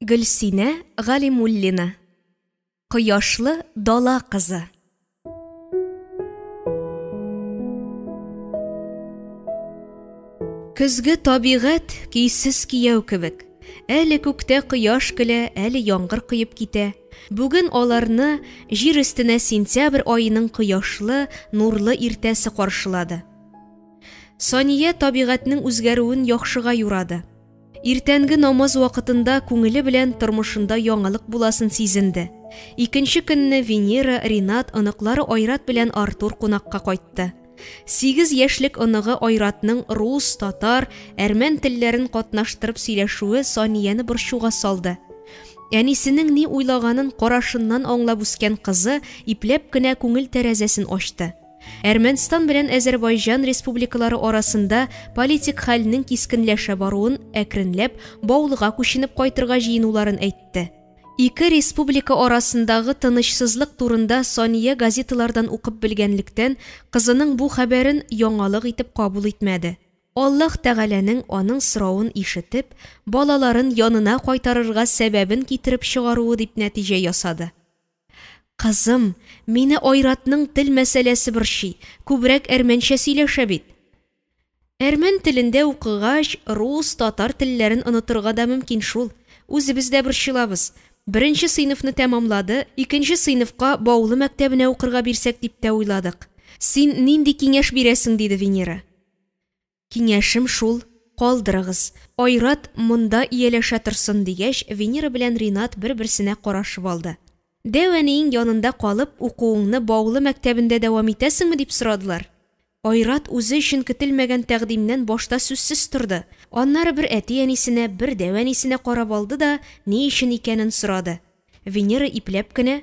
Гөлсинә Галимуллина. Кояшлы дала кызы. Көзге табигать кейсез кияү кебек. Әле күктә кояш көлә, әле яңгыр коеп китә. Бүген аларны җир өстенә сентябрь айының кояшлы, нурлы иртәсе каршылады. Сания табигатьнең үзгәрүен яхшыга юрады. Иртәнге намаз вакытында күңеле белән тормышында яңалык буласын сизенде. Икенче көнне Венера, Ринат, оныклары Айрат белән Артур кунакка кайтты. 8 яшьлек оныгы Айратның рус, татар, әрмән телләрен катнаштырып сөйләшүе Санияны борчуга салды. Әнисенең ни уйлаганын карашыннан аңлап үскән кызы ипләп кенә күңел тәрәзәсен ачты. Әрмәнстан белән Азәрбайҗан республикалары арасында политик хәлнең кискенләшә баруын әкренләп Баулыга күченеп кайтырга җыенуларын әйтте. Ике республика арасындагы тынычсызлык турында Сания газеталардан укып белгәнлектән, кызының бу хәбәрен яңалык итеп кабул итмәде. Аллаһ Тәгаләнең аның соравын ишетеп, балаларын янына кайтарырга сәбәбен китереп чыгаруы дип нәтиҗә ясады. Кызым, мине Айратның тел мәсьәләсе борчый, күбрәк әрмәнчә сөйләшә бит. Әрмән телендә укыгач, рус, татар телләрен онытырга да мөмкин шул. Үзебез дә борчылабыз. Беренче сыйныфны тәмамлады, икенче сыйныфка Баулы мәктәбенә укырга бирсәк дип тә уйладык. Син нинди киңәш бирәсең, диде Венера. Киңәшем шул, калдырыгыз. Айрат монда ияләшә торсын дигәч, Венера белән Ринат бер-берсенә карашып алды. Дәвәнең янында калып, укуыңны Баулы мәктәбендә дәвам итәсеңме дип сорадылар. Айрат үзе өчен көтелмәгән тәкъдимнән башта сүзсез торды. Аннары бер әти-әнисенә, бер дәвәнисенә карап алды да, ни өчен икәнен сорады. Венера ипләп кенә: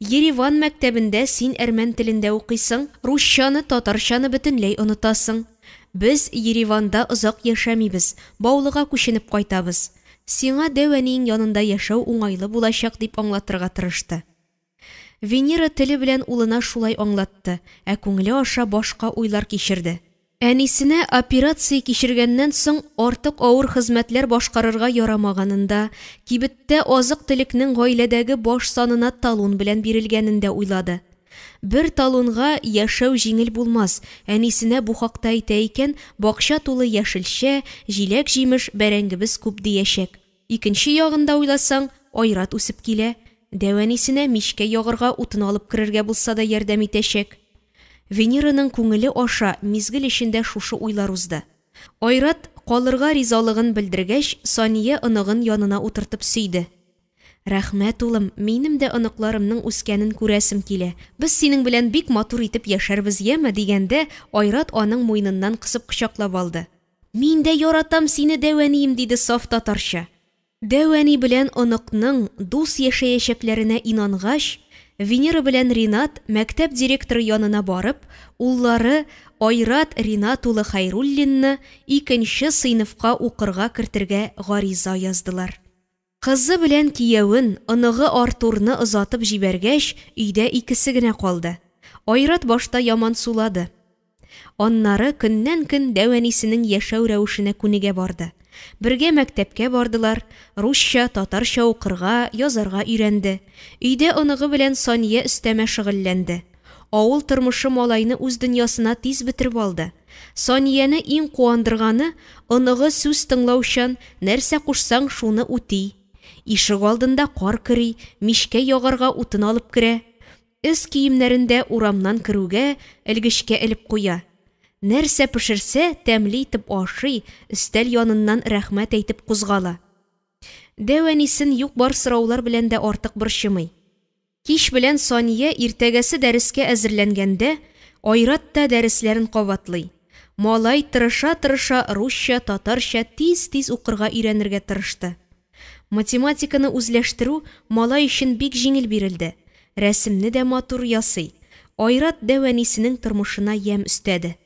"Ереван мәктәбендә син әрмән телендә укыйсың, русчаны, татарчаны бөтенләй онытасың. Без Ереванда озак яшәмибез, Баулыга күченеп кайтабыз. Сиңа дәвәнең янында яшәү уңайлы булачак", дип аңлатырга тырышты. Венера теле белән улына шулай аңлатты, ә күңеле аша башка уйлар кичерде. Әнисенә операция кичергәннән соң артык авыр хезмәтләр башкарырга ярамаганында, кибеттә азык-төлекнең гаиләдәге баш санына талон белән бирелгәнен дә уйлады. Бер талонга яшәү җиңел булмас. Әнисенә бу хакта әйтә икән, бакча тулы яшелчә, җиләк-җимеш, бәрәңгебез күп диячәк. Икенче ягында уйласаң, Айрат үсеп килә. Дәвәнисенә мичкә ягырга утын алып керергә булса да ярдәм итәчәк. Венераның күңеле аша мизгел эчендә шушы уйлар узды. Айрат калырга ризалыгын белдергәч, Сания оныгын янына утыртып сөйде. "Рәхмәт, улым, минем дә оныкларымның үскәнен күрәсем килә. Без синең белән бик матур итеп яшәрбез, яме", дигәндә, Айрат аның муйныннан кысып кочаклап алды. "Мин дә яратам сине, дәвәнием", диде саф татарча. Дәвәни белән оныкның дус яшәячәкләренә инангач, Венера белән Ринат мәктәп директоры янына барып, уллары Айрат Ринат улы Хайруллинны 2нче сыйныфка укырга кертергә гариза яздылар. Кызы белән киявен, оныгы Артурны озатып җибәргәч, өйдә икесе генә калды. Айрат башта яман сулады. Аннары көннән-көн дәвәнисенең яшәү рәвешенә күнегә барды. Бергә мәктәпкә бардылар, русча, татарча укырга, язарга өйрәнде. Өйдә оныгы белән Сания өстәмә шөгыльләнде. Авыл тормышы малайны үз дөньясына тиз бетереп алды. Санияны иң куандырганы, оныгы сүз тыңлаучан, нәрсә кушсаң шуны үти. Ишек алдында кар кыри, мичкә ягарга утын алып керә. Өс киемнәрендә урамнан керүгә, элгечкә элеп куя. Нәрсә пешерсә, тәмле итеп ашый, өстәл яныннан рәхмәт әйтеп кузгала. Дәвәнисен юк-бар сораулар белән дә артык борчымый. Кич белән Сания иртәгәсе дәрескә әзерләнгәндә, Айрат та дәресләрен кабатлый. Малай тырыша-тырыша русча, татарча тиз-тиз укырга өйрәнергә тырышты. Математиканы үзләштерү малай өчен бик җиңел бирелде. Рәсемне дә матур ясый. Айрат дәвәнисенең тормышына ямь өстәде.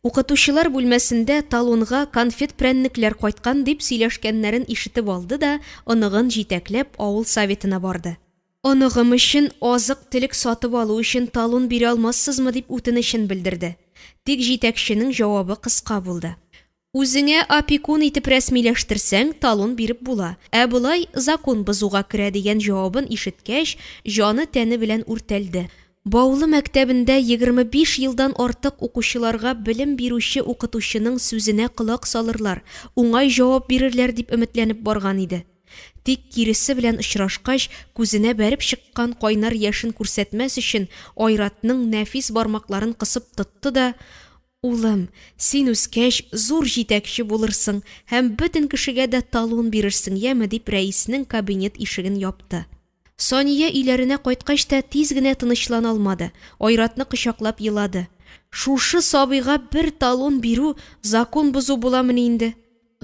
Укытучылар бүлмәсендә талонга конфет-прәннекләр кайткан дип сөйләшкәннәрен ишетеп алды да, оныгын җитәкләп авыл советына барды. "Оныгым өчен азык-төлек сатып алу өчен талон бирә алмассызмы?" дип үтенечен белдерде. Тик җитәкченең җавабы кыска булды. Үзеңә опекун итеп рәсмиләштерсәң, талон биреп була. Ә болай закон бозуга керә дигән җавабын ишеткәч, җаны тәне белән үртәлде. Баулы мәктәбендә 25 елдан артык укучыларга белем бирүче укытучының сүзенә колак салырлар, уңай җавап бирерләр дип өметләнеп барган иде. Тик киресе белән очрашкач, күзенә бәреп чыккан кайнар яшен күрсәтмәс өчен Айратның нәфис бармакларын кысып тотты да: "Улым, син үскәч зур җитәкче булырсың һәм бөтен кешегә дә талон бирерсең, яме?" дип рәиснең кабинет ишеген япты. Сания өйләренә кайткач та тиз генә тынычлана алмады. Айратны кочаклап елады. Шушы сабыйга бер талон бирү закон бозу буламыни инде?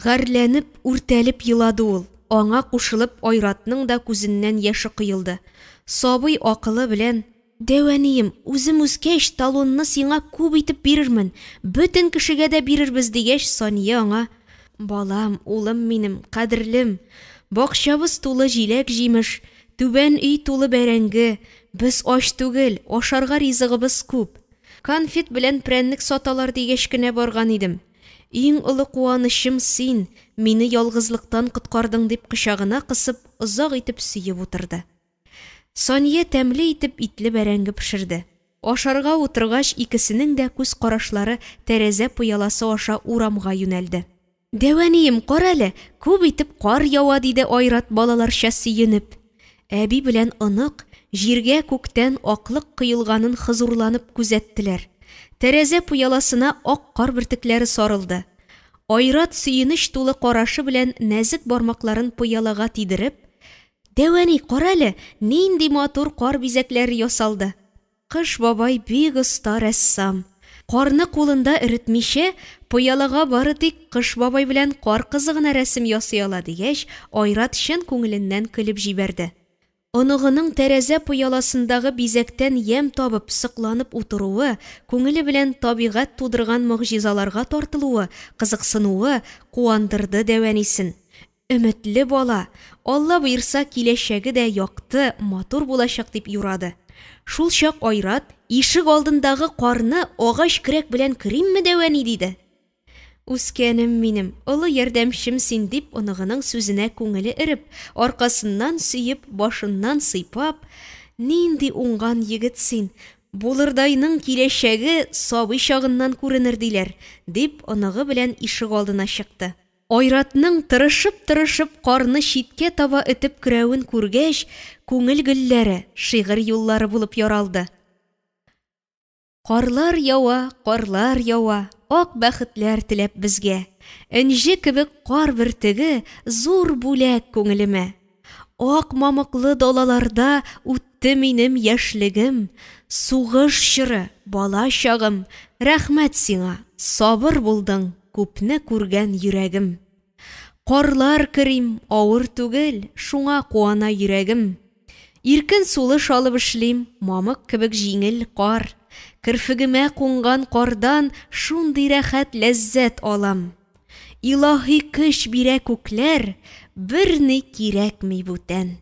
Гарләнеп, үртәлеп елады ул. Аңа кушылып Айратның да күзеннән яше кыелды. Сабый акылы белән: "Дәвәнием, үзем үскәч талонны сиңа күп итеп бирермен, бөтен кешегә дә бирербез" дигәч, Сания аңа: "Балам, улым минем, кадерлем, бакчабыз тулы җиләк җимеш, түбән өй тулы бәрәңге, без ач түгел, ашарга ризыгыбыз күп. Конфет белән прәннек саталар дигәч кенә барган идем. Иң олы куанычым син, мине ялгызлыктан коткардың" дип кочагына кысып, озак итеп сөеп утырды. Сания тәмле итеп итле бәрәңге пешерде. Ашарга утыргач, икесенең дә күз карашлары тәрәзә пыяласы аша урамга юнәлде. "Дәвәнием, кара әле, күп итеп кар ява", диде Айрат балаларча сөенеп. Әби белән онык җиргә күктән аклык кыйлганын хозурланып күзәттеләр. Тәрәзә пыяласына ак кар бөртекләре сарылды. Айрат сөенеч тулы карашы белән нәзек бармакларын пыялага тидереп: "Дәвәни, кара әле, нинди матур кар бизәкләре ясалды. Кыш бабай бик оста рәссам. Карны кулында эретмичә, пыялага бары тик Кыш бабай белән кар кызы гына рәсем ясый ала" дигәч, Айрат чын күңеленнән көлеп җибәрде. Оныгының тәрәзә пыяласындагы бизәктән ям табып, сыкланып утыруы, күңеле белән табигать тудырган мөгъҗизаларга тартылуы, кызыксынуы куандырды Дәвәнисен. Өметле бала, Алла буйырса киләчәге дә якты, матур булачак дип юрады. Шул чак Айрат ишек алдындагы карны агач көрәк белән кыримме Дәвәни диде. "Үскәнем минем, олы ярдәмчем син" дип оныгының сүзенә күңеле эреп, аркасыннан сөеп, башыннан сыйпап: "Нинди уңган егет син, булырдайның киләчәге сабый чагыннан күренер" диләр, дип оныгы белән ишек алдына чыкты. Айратның тырышып карны читкә таба этеп керәвен күргәч, күңел гөлләре, шигырь юллары булып яралды. Карлар ява, ак бәхетләр теләп безгә. Энҗе кебек кар бөртеге, зур бүләк күңелемә. Ак мамыклы далаларда үтте минем яшьлегем. Сугыш чоры, бала чагым, рәхмәт сиңа, сабыр булдың, күпне күргән йөрәгем. Карлар керим, авыр түгел, шуңа куана йөрәгем. Иркен сулыш алып эшлим, мамык кебек җиңел кар. Кирфигемә кунган кардан шундый рәхәт ләззәт алам. Илаһи көч бирә күкләр, берни кирәкми бүтән."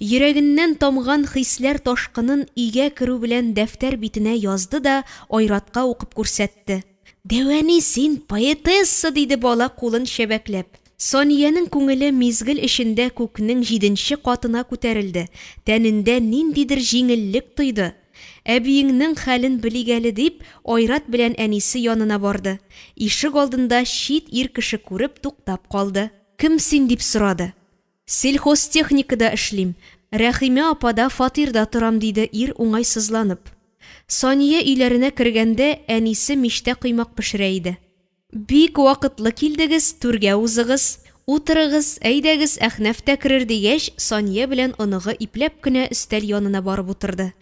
Йөрәгеннән тамган хисләр ташкынын өйгә керү белән дәфтәр битенә язды да Айратка укып күрсәтте. "Дәвәни, син поэтесса", диде бала кулын шәбәкләп. Саниянең күңеле мизгел эчендә күкнең 7нче катына күтәрелде. Тәнендә ниндидер җиңеллек тойды. Әбиеңнең хәлен белигәле дип, Айрат белән әнисе янына барды. Ишек алдында чит ир кеше күреп туктап калды. "Кем син?" дип сорады. "Сельхозтехникада эшлим. Рәхимә апада фатирда торам", диде ир уңайсызланып. Сания өйләренә кергәндә әнисе мичтә кыймак пешерә иде. "Бик вакытлы килдегез, түргә узыгыз. Утырыгыз, әйдәгез, Әхнәф тә керер" дигәч, Сания белән оныгы ипләп кенә өстәл янына барып утырды.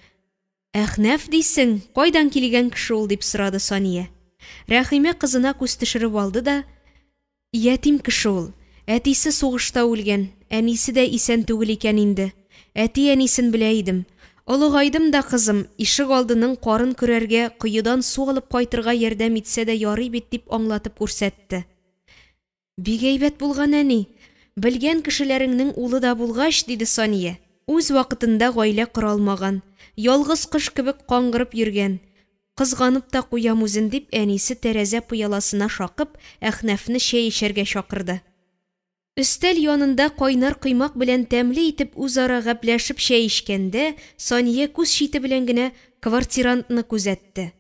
"Әхнәф дисең, кайдан килгән кеше ул?" дип сорады Сания. Рәхимә кызына күз төшереп алды да: "Ятим кеше ул. Әтисе сугышта үлгән, әнисе дә исән түгел икән инде. Әти әнисен белә идем. Олыгайдым да кызым, ишек алдының карын көрәргә, кыйыдан су алып кайтырга ярдәм итсә дә ярый бит" дип аңлатып күрсәтте. "Бик әйбәт булган әни. Белгән кешеләреңнең улы да булгач", диде Сания. "Үз вакытында гаилә кыра алмаган, ялгыз кыш кебек каңгырып йөргән. Кызганып та куям үзен дип, әнисе тәрәзә пыяласына шакып, Әхнәфне чәй эчәргә чакырды. Өстәл янында кайнар кыймак белән тәмле итеп үзара гәпләшеп чәй эчкәндә, Сания күз чите белән генә квартирантны күзәтте.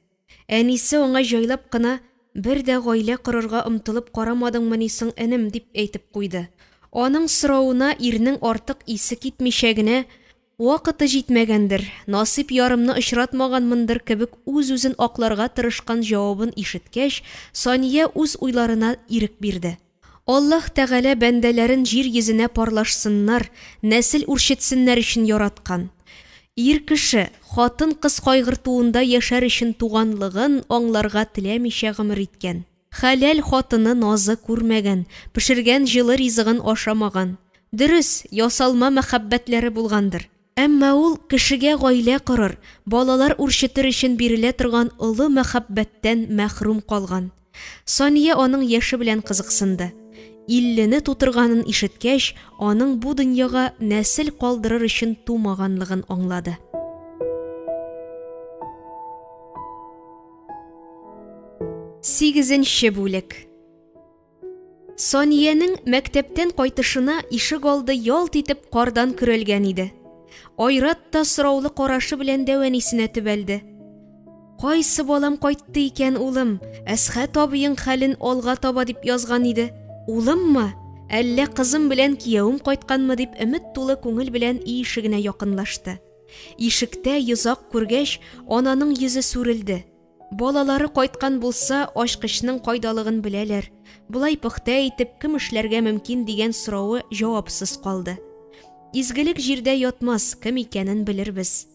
Әнисе аңа җайлап кына: «Бер дә гаилә корырга омтылып карамадыңмыни соң, энем?» дип әйтеп куйды. Аның сорауына ирнең артык исе китмичә генә: «Вакыты җитмәгәндер, насыйп ярымны очратмаганмындыр» кебек үз-үзен акларга тырышкан җавабын ишеткәч, Сания үз уйларына ирек бирде. Аллаһ Тәгалә бәндәләрен җир йөзенә парлашсыннар, нәсел үрчетсеннәр өчен яраткан. Ир кеше хатын-кыз кайгыртуында яшәр өчен туганлыгын аңларга теләмичә гомер иткән. Хәләл хатыны назы күрмәгән, пешергән җылы ризыгын ашамаган. Дөрес, ясалма мәхәббәтләре булгандыр. Әмма ул кешегә гаилә корыр, балалар үрчетер өчен бирелә торган олы мәхәббәттән мәхрүм калган. Сания аның яше белән кызыксынды. 50-не тутырганын ишеткәч, аның бу дөньяга нәсел калдырыр өчен тумаганлыгын аңлады. 8-нче бүлек. Санияның мәктәптән кайтышына ишек алды ялт итеп кардан көрелгән иде. Айрат та сораулы карашы белән Дәвәнисенә төбәлде. «Кайсы балам кайтты икән, улым? Әсхәт абыең хәлен алга таба дип язган иде. Улыммы? Әллә кызым белән кияүем кайтканмы?» дип өмет тулы күңел белән ишегенә якынлашты. Ишектә йозак күргәч, ананың йөзе сүрелде. Балалары кайткан булса, ачкычның кайдалыгын беләләр. Булай пөхтә итеп кем эшләргә мөмкин дигән сорауы җавапсыз калды. Изгелек җирдә ятмас, кем икәнен белербез.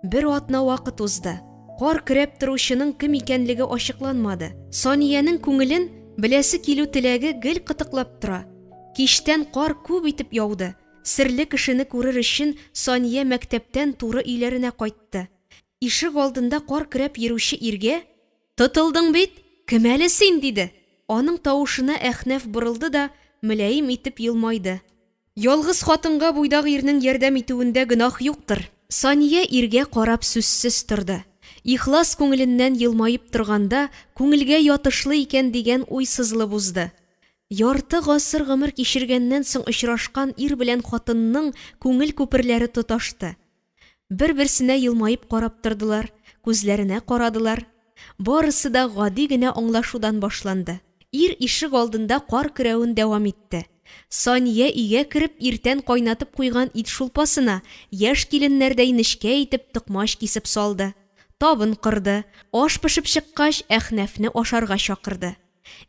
Бер атна вакыт узды. Кар көрәп торучының кем икәнлеге ачыкланмады. Санияның күңелен беләсе килү теләге гел кытыклап тора. Киштән кар күп итеп яуды. Серле кешене күрер өчен Сания мәктәптән туры өйләренә кайтты. Ишек алдында кар көрәп йөрүче иргә: «Тотылдың бит? Кем әле син?» диде. Аның тавышына Әхнәф борылды да мөләем итеп елмайды. «Ялгыз хатынга буйдак ирнең ярдәм итүендә гөнаһ юктыр». Сания иргә карап сүзсез торды. Ихлас күңеленнән елмаеп торганда, күңелгә ятышлы икән дигән уй сызлы бузды. Ярты гасыр гомер кичергәннән соң очрашкан ир белән хатынның күңел күперләре тоташты. Бер-берсенә елмаеп карап тордылар, күзләренә карадылар. Барысы да гади генә аңлашудан башланды. Ир ишек алдында кар көрәвен дәвам итте. Сания өйгә кереп иртән кайнатып куйган ит шулпасына яшь киленнәрдәй нечкә итеп токмаш кисеп салды. Табын кырды. Аш пешеп чыккач, Әхнәфне ашарга чакырды.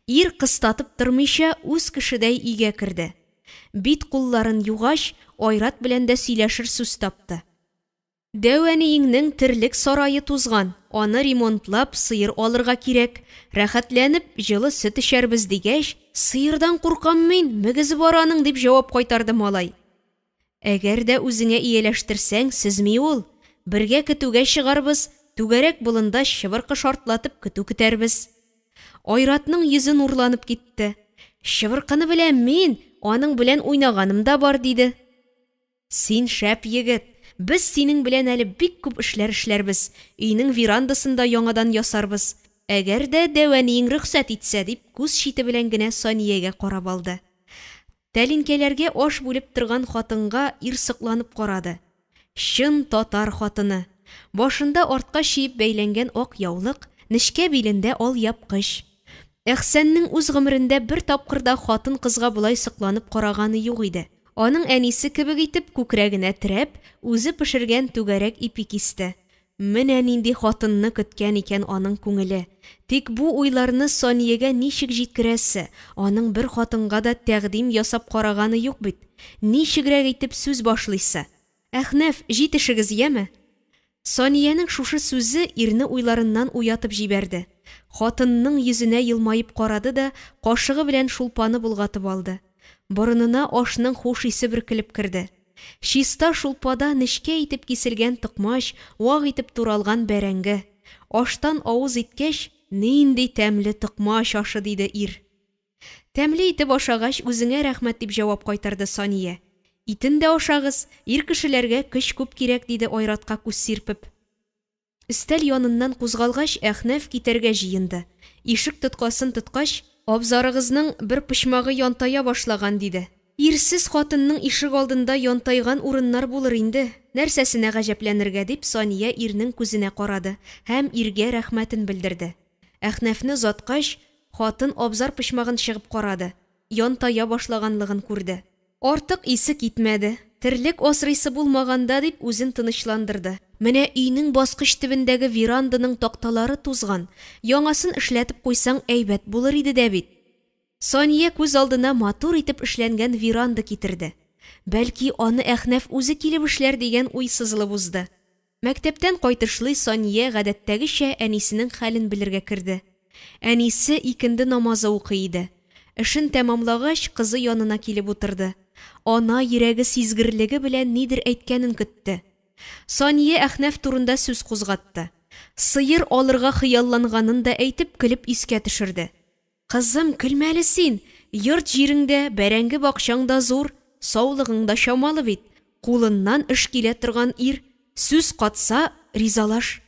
Ир кыстатып тормыйча үз кешедәй өйгә керде. Бит кулларын югач, Айрат белән дә сөйләшер сүз тапты. «Дәвәниеңнең терлек сарае тузган, аны ремонтлап сыер алырга кирәк. Рәхәтләнеп җылы сөт эчәрбез» дигәч, «Сыердан куркам мин, мөгезе бар аның» дип җавап кайтарды малай. «Әгәр дә үзеңә ияләштерсәң, сизми ул. Бергә көтүгә чыгарбыз, түгәрәк болында чыбыркы шартлатып көтү көтәрбез». Айратның йөзе нурланып китте. «Чыбыркыны беләм мин, аның белән уйнаганым да бар» диде. «Син шәп егет. Без синең белән әле бик күп эшләрбез. Өйнең верандасында яңадан ясарбыз. Әгәр дә Дәвәниең рөхсәт итсә» дип күз чите белән генә Саниягә карап алды. Тәлинкәләргә аш бүлеп торган хатынга ир сокланып карады. Чын татар хатыны. Башында артка чиеп бәйләнгән ак яулык, нечкә билендә алъяпкыч. Әхсәннең үз гомерендә бер тапкырда хатын кызга булай сокланып караганы юк иде. Аның әнисе кебек итеп күкрәгенә терәп, үзе пешергән түгәрәк ипи кисте. Менә нинди хатынны көткән икән аның күңеле. Тик бу уйларны Саниягә ничек җиткерәсе? Аның бер хатынга да тәкъдим ясап караганы юк бит. Ничегрәк итеп сүз башлыйсы? «Әхнәф, җитешегез, яме?» Санияның шушы сүзе ирне уйларыннан уятып җибәрде. Хатынның йөзенә елмаеп карады да кашыгы белән шулпаны булгатып алды. Борынына ашның хуш исе бөркелеп керде. Чиста шулпада нечкә итеп киселгән токмач, вак итеп туралган бәрәңге. Аштан авыз иткәч, нинди тәмле токмач ашы диде ир. «Тәмле итеп ашагач, үзеңә рәхмәт» дип җавап кайтарды Сания. «Итен дә ашагыз, ир кешеләргә көч күп кирәк» диде Айратка күз сирпеп. Өстәл яныннан кузгалгач, Әхнәф китәргә җыенды. Ишек тоткасын тоткач, абзарыгызның бер почмагы янтая башлаган диде. Ирсез хатынның ишек алдында янтайган урыннар булыр инде. Нәрсәсенә гаҗәпләнергә дип Сания ирнең күзенә карады һәм иргә рәхмәтен белдерде. Әхнәфне заткач, хатын абзар почмагын чыгып карады. Янтая башлаганлыгын күрде. Артык исе китмәде. Терлек асрыйсы булмаганда дип үзен тынычландырды. Менә өйнең баскыч төбендәге веранданың такталары тузган. Яңасын эшләтеп куйсаң әйбәт булыр иде дә бит. Сания күз алдына матур итеп эшләнгән веранда китерде. Бәлки аны Әхнәф үзе килеп эшләр дигән уй сызылып узды. Мәктәптән кайтышлый Сания гадәттәгечә әнисенең хәлен белергә керде. Әнисе икенде намазы укый иде. Эшен тәмамлагач, кызы янына килеп утырды. Ана йөрәге сизгерлеге белән нидер әйткәнен көтте. Сания Әхнәф турында сүз кузгатты. Сыер алырга хыялланганын да әйтеп көлеп искә төшерде. Кызым, көлмәле син. Йорт җиреңдә бәрәңге бакчаң да зур, саулыгың да шамалы бит. Кулыннан эш килә торган ир, сүз катса ризалаш.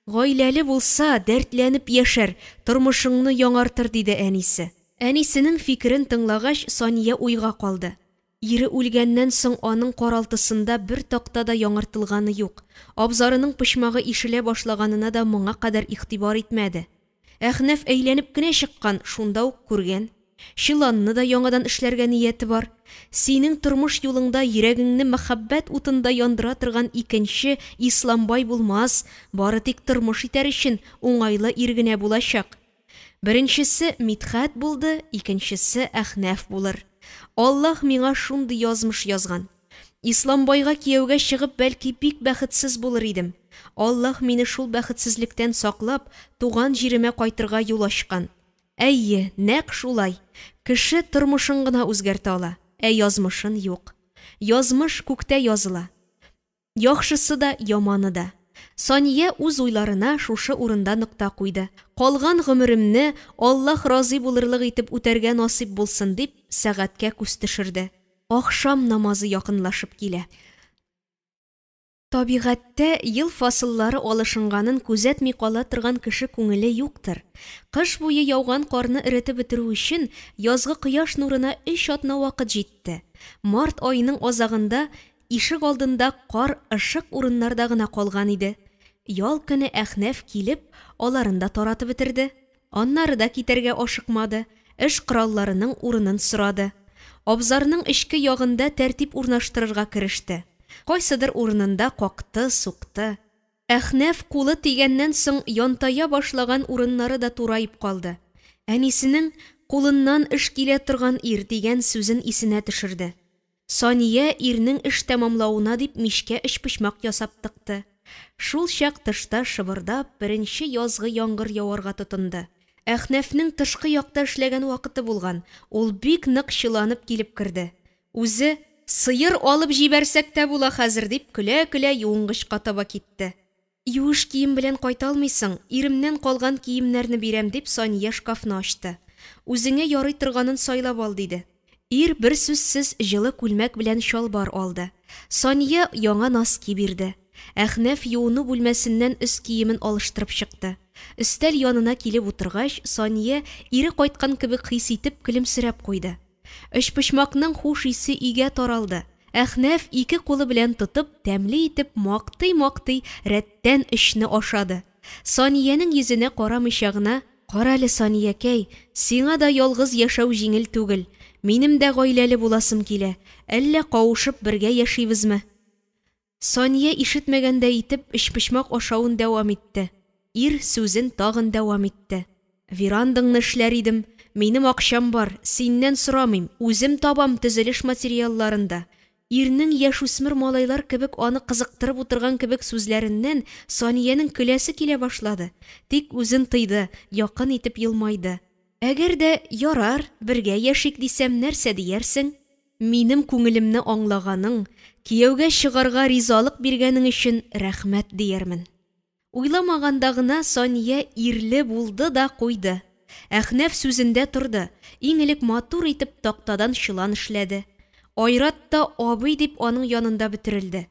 Гаиләле булса, дәртләнеп яшәр, тормышыңны яңартыр диде әнисе. Әнисенең фикерен тыңлагач, Сания уйга калды. Ире үлгәннән соң аның каралтысында бер тактада яңартылганы юк. Абзарының почмагы ишелә башлаганына да моңа кадәр игътибар итмәде. Әхнәф әйләнеп кенә чыккан, шунда ук күргән. Шиланны да яңадан эшләргә нияте бар. Синең тормыш юлыңда йөрәгеңне мәхәббәт утында яндыра торган икенче Исламбай булмас, бары тик тормыш итәр өчен уңайлы ир генә булачак. Беренчесе Мидхәт булды, икенчесе Әхнәф булыр. Аллаһ миңа шундый язмыш язган. Исламбайга кияүгә чыгып, бәлки бик бәхетсез булыр идем. Аллаһ мине шул бәхетсезлектән саклап, туган җиремә кайтырга юл ачкан. Әйе, нәкъ шулай. Кеше тормышын гына үзгәртә ала, язмышын юк. Язмыш күктә языла. Яхшысы да, яманы да. Сания үз уйларына шушы урында нокта куйды. Калган гомеремне Аллаһ разый булырлык итеп үтәргә насип булсын дип, сәгатькә күз төшерде. Ахшам намазы якынлашып килә. Табигатьтә ел фасыллары алышынганын күзәтми кала торган кеше күңеле юктыр. Кыш буе яуган карны эретеп бетерү өчен язгы кояш нурына 3 атна вакыт җитте. Март айының азагында ишек алдында кар ышык урыннарда гына калган иде. Ял көне Әхнәф килеп, аларында таратып бетерде. Аннары да китәргә ашыкмады. Эш коралларының урынын сорады. Абзарның эчке ягында тәртип урнаштырырга кереште. Кайсыдыр урынында какты, сукты. Әхнәф кулы тигәннән соң янтая башлаган урыннары да турайып калды. Әнисенең кулыннан эш килә торган ир дигән сүзен исенә төшерде. Сания ирнең эш тәмамлауына дип мишкә почмак ясап тыкты. Шул чак тышта шыбырдап беренче язгы яңгыр яварга тотынды. Әхнәфнең тышкы якта эшләгән вакыты булган. Ул бик нык чыланып килеп керде. Үзе сыер алып җибәрсәк тә була хәзер дип көлә-көлә юынгычка таба китте. Юеш кием белән кайта алмыйсың, иремнән калган киемнәрне бирәм дип Сания шкафны ачты. Үзеңә ярый торганын сайлап ал диде. Ир бер сүзсез җылы күлмәк белән шалбар алды. Сания яңа носки бирде. Әхнәф юыну бүлмәсеннән өс киемен алыштырып чыкты. Өстәл янына килеп утыргач, Сания ире кайткан кебек хис итеп көлемсерәп куйды. Почмакның хуш исе өйгә таралды. Әхнәф ике кулы белән тотып, тәмле итеп мактый-мактый рәттән эшне ашады. Саниянең йөзенә карамыйча гына, "Карале, Саниякәй, сиңа да ялгыз яшәү җиңел түгел. Минем дә гаиләле буласым килә. Әллә кавышып бергә яшибезме?" Сания ишетмәгәндәй итеп почмак ашавын дәвам итте. Ир сүзен тагын дәвам итте. "Верандаңны эшләр идем. Минем акчам бар, синнән сорамыйм, үзем табам төзелеш материалларында." Ирнең яшүсмер малайлар кебек аны кызыктырып утырган кебек сүзләреннән Саниянең көләсе килә башлады. Тик үзен тыйды, якын итеп елмайды. "Әгәр дә ярар, бергә яшик дисәм, нәрсә диярсең? Минем күңелемне аңлаганың, кияүгә чыгарга ризалык биргәнең өчен рәхмәт диярмен." Уйламаганда гына Сания ирле булды да куйды. Әхнәф сүзендә торды. Иң элек матур итеп тактадан чылан эшләде. Айрат та абый дип аның янында бетерелде.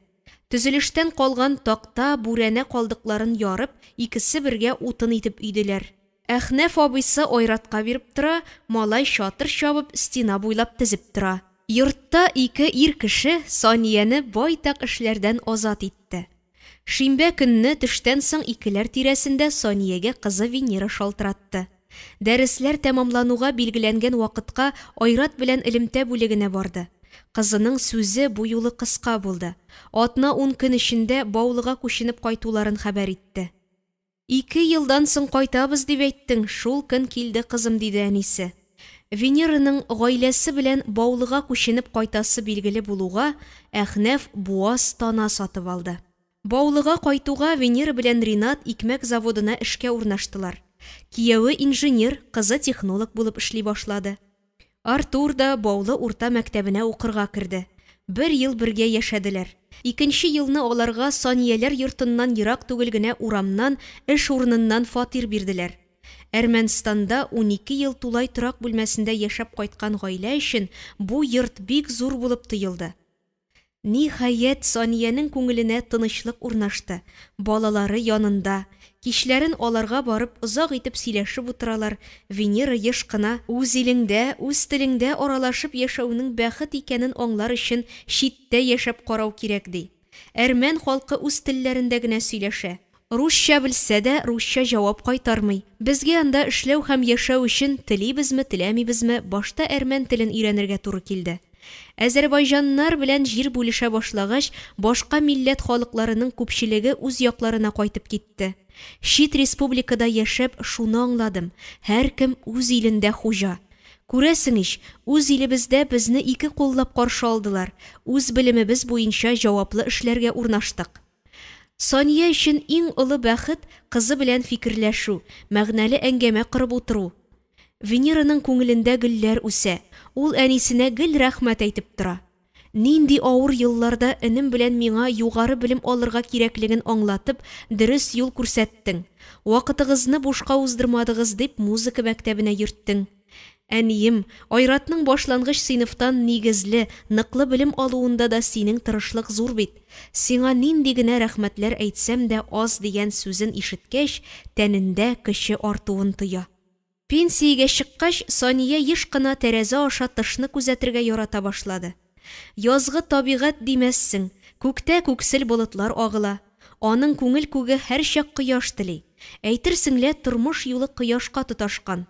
Төзелештән калган такта, бүрәнә калдыкларын ярып, икесе бергә утын итеп өйделәр. Әхнәф абыйсы айратка биреп тора, малай шатыр чабып, стена буйлап тезеп тора. Йортта ике ир кеше Санияне байтак эшләрдән азат итте. Шимбә көнне төштән соң икеләр тирәсендә Саниягә кызы Венера шалтыратты. Дәресләр тәмамлануга билгеләнгән вакытка айрат белән элемтә бүлегенә барды. Кызының сүзе бу юлы кыска булды. Атна 10 көн эчендә Баулыга күченеп кайтуларын хәбәр итте. 2 елдан соң кайтабыз дип әйттең, шул көн килде кызым, диде әнисе. Венераның гаиләсе белән Баулыга күченеп кайтасы билгеле булуга, Әхнәф буаз тана сатып алды. Баулыга кайтуга Венера белән Ринат икмәк заводына эшкә урнаштылар. Кияүе инженер, кызы технолог булып эшли башлады. Артур да Баулы урта мәктәбенә укырга керде. 1 ел бергә яшәделәр. 2нче елны аларга Санияләр йортыннан ерак түгел генә урамнан, эш урыныннан фатир бирделәр. Әрмәнстанда 12 ел тулай торак бүлмәсендә яшәп кайткан гаилә өчен бу йорт бик зур булып тоелды. Ниһаять Саниянең күңеленә тынычлык урнашты. Балалары янында. Кичләрен аларга барып озак итеп сөйләшеп утыралар. Венера еш кына үз илеңдә, үз телеңдә аралашып яшәүнең бәхет икәнен аңлар өчен читтә яшәп карау кирәк ди. Әрмән халкы үз телләрендә генә сөйләшә. Русча белсә дә русча җавап кайтармый. Безгә анда эшләү һәм яшәү өчен телибезме, теләмибезме, башта әрмән телен өйрәнергә туры килде. Азәрбайҗаннар белән җир бүлешә башлагач, башка милләт халыкларының күпчелеге үз якларына кайтып китте. Шит республикада яшәп шуны аңладым. Һәркем үз илендә хуҗа. Күрәсең ич, үз илебездә безне ике куллап каршы алдылар. Үз белемебез буенча җаваплы эшләргә урнаштык. Сания өчен иң олы бәхет кызы белән фикерләшү, мәгънәле әңгәмә корып утыру. Венераның күңелендә гөлләр үсә. Ул әнисенә гел рәхмәт әйтеп тора. Нинди авыр елларда энем белән миңа югары белем алырга кирәклеген аңлатып, дөрес юл күрсәттең. Вакытыгызны бушка уздырмадыгыз дип музыка мәктәбенә йөрттең. Әнием, Айратның башлангыч сыйныфтан нигезле, ныклы белем алуында да синең тырышлык зур бит. Сиңа нинди генә рәхмәтләр әйтсәм дә аз дигән сүзен ишеткәч, тәнендә көче артуын тоя. Пенсиягә чыккач, Сания еш кына тәрәзә аша тышны күзәтергә ярата башлады. Язгы табигать димәссең, күктә күксел болытлар агыла. Аның күңел күге һәр чак кояш тели. Әйтерсеңлә тормыш юлы кояшка тоташкан.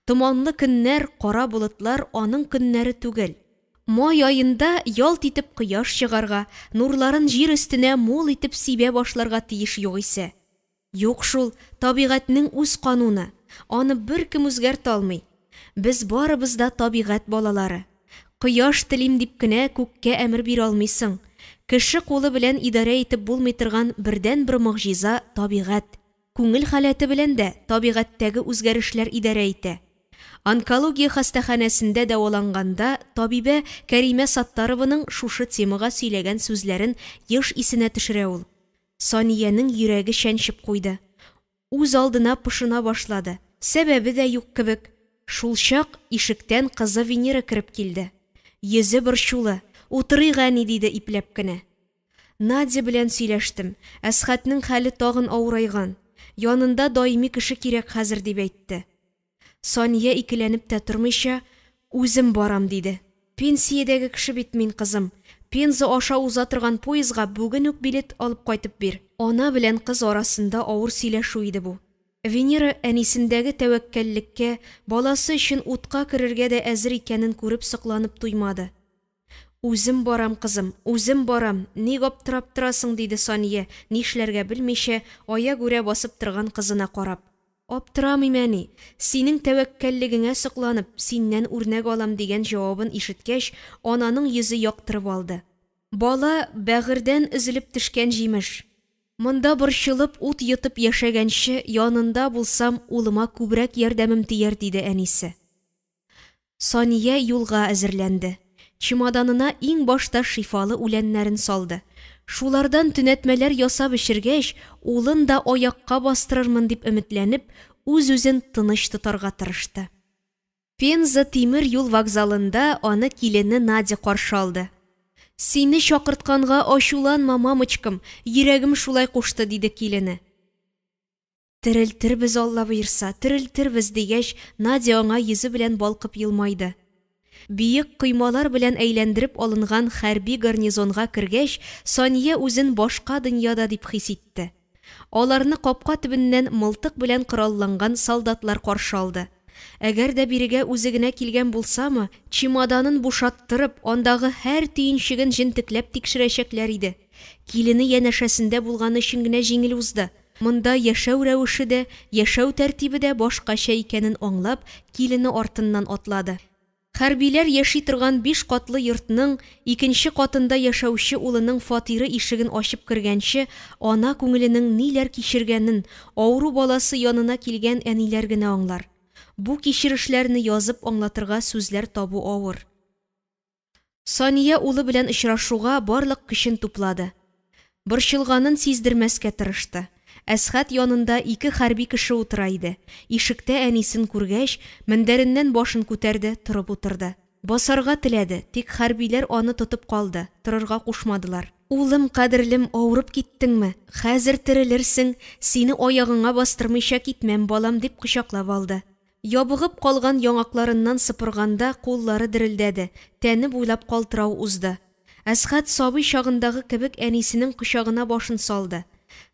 Томанлы көннәр, кара болытлар аның көннәре түгел. Май айында ялт итеп кояш чыгарга, нурларын җир өстенә мул итеп сибә башларга тиеш югыйсә. Юк шул, табигатьнең үз кануны. Аны беркем үзгәртә алмый. Без барыбыз да табигать балалары. Кояш телим дип кенә күккә әмер бирә алмыйсың. Кеше кулы белән идарә итеп булмый торган бердән-бер мөгъҗиза табигать. Күңел халәте белән дә табигатьтәге үзгәрешләр идарә итә. Онкология хастаханәсендә дәваланганда табибә Кәримә Саттарованың шушы темага сөйләгән сүзләрен еш исенә төшерә ул. Саниянең йөрәге шәнчеп куйды. Үз алдына пышына башлады. Сәбәбе дә юк кебек. Шул чак ишектән кызы Венера кирип килде. Йөзе борчулы, утырый гани диде ипләп кенә. Надя белән сөйләштем. Әсхәтнең хәле тагын авырайган. Янында даими кеше кирәк хәзер дип әйтте. Сания икеләнеп тә тормыйча, үзем барам диде. Пенсиядәге кеше бит мин, кызым. Пенза аша уза торган поездга бүген үк билет алып кайтып бир. Ана белән кыз арасында авыр сөйләшү иде бу. Венера әнисендәге тәвәккәллеккә, баласы өчен утка керергә дә әзер икәнен күреп сокланып туймады. Үзем барам, кызым, үзем барам. Ник аптырап торасың, диде Сания, нишләргә белмичә, аягүрә басып торган кызына карап. Аптырамыйм әни, синең тәвәккәллегеңә сокланып, синнән үрнәк алам дигән җавабын ишеткәч, ананың йөзе яктырып алды. Бала бәгырьдән өзелеп төшкән җимеш. Монда борчылып ут йотып яшәгәнче, янында булсам, улыма күбрәк ярдәмем тияр, диде әнисе. Сания юлга әзерләнде. Чемоданына иң башта шифалы үләннәрен салды. Шулардан төнәтмәләр ясап эчергәч, улын да аякка бастырырмын дип өметләнеп, үз-үзен тыныч тотарга тырышты. Пенза тимер юл вокзалында аны килене Надя каршы алды. Сине чакыртканга ачуланма, мамочкам, йөрәгем шулай кушты, диде килене. Терелтербез, Алла боерса, терелтербез дигәч, Надя аңа йөзе белән балкып елмайды. Биек коймалар белән әйләндереп алынган хәрби гарнизонга кергәч, Сания үзен башка дөньяда дип хис итте. Аларны капка төбеннән мылтык белән коралланган солдатлар каршы алды. Әгәр дә бирегә үзе генә килгән булсамы, чемоданын бушаттырып, андагы һәр төенчеген җентекләп тикшерәчәкләр иде. Килене янәшәсендә булганы өчен генә җиңел узды. Монда яшәү рәвеше дә, яшәү тәртибе дә башкача икәнен аңлап, килене артыннан атлады. Хәрбиләр яши торган 5 катлы йортның 2нче катында яшәүче улының фатиры ишеген ачып кергәнче, ана күңеленең ниләр кичергәнен, авыру баласы янына килгән әниләр генә аңлар. Бу кичерешләрне язып аңлатырга сүзләр табу авыр. Сания улы белән очрашуга барлык көчен туплады. Борчылганын сиздермәскә тырышты. Әсхәт янында 2 хәрби кеше утыра иде. Ишектә әнисен күргәч, мендәреннән башын күтәрде, торып утырды. Басарга теләде, тик хәрбиләр аны тотып калды, торырга кушмадылар. Улым, кадерлем, авырып киттеңме? Хәзер терелерсең, сине аягыңа бастырмыйча китмәм, балам, дип кочаклап алды. Ябыгып калган яңакларыннан сыпырганда куллары дерелдәде, тәне буйлап калтырау узды. Әсхәт сабый чагындагы кебек әнисенең кочагына башын салды.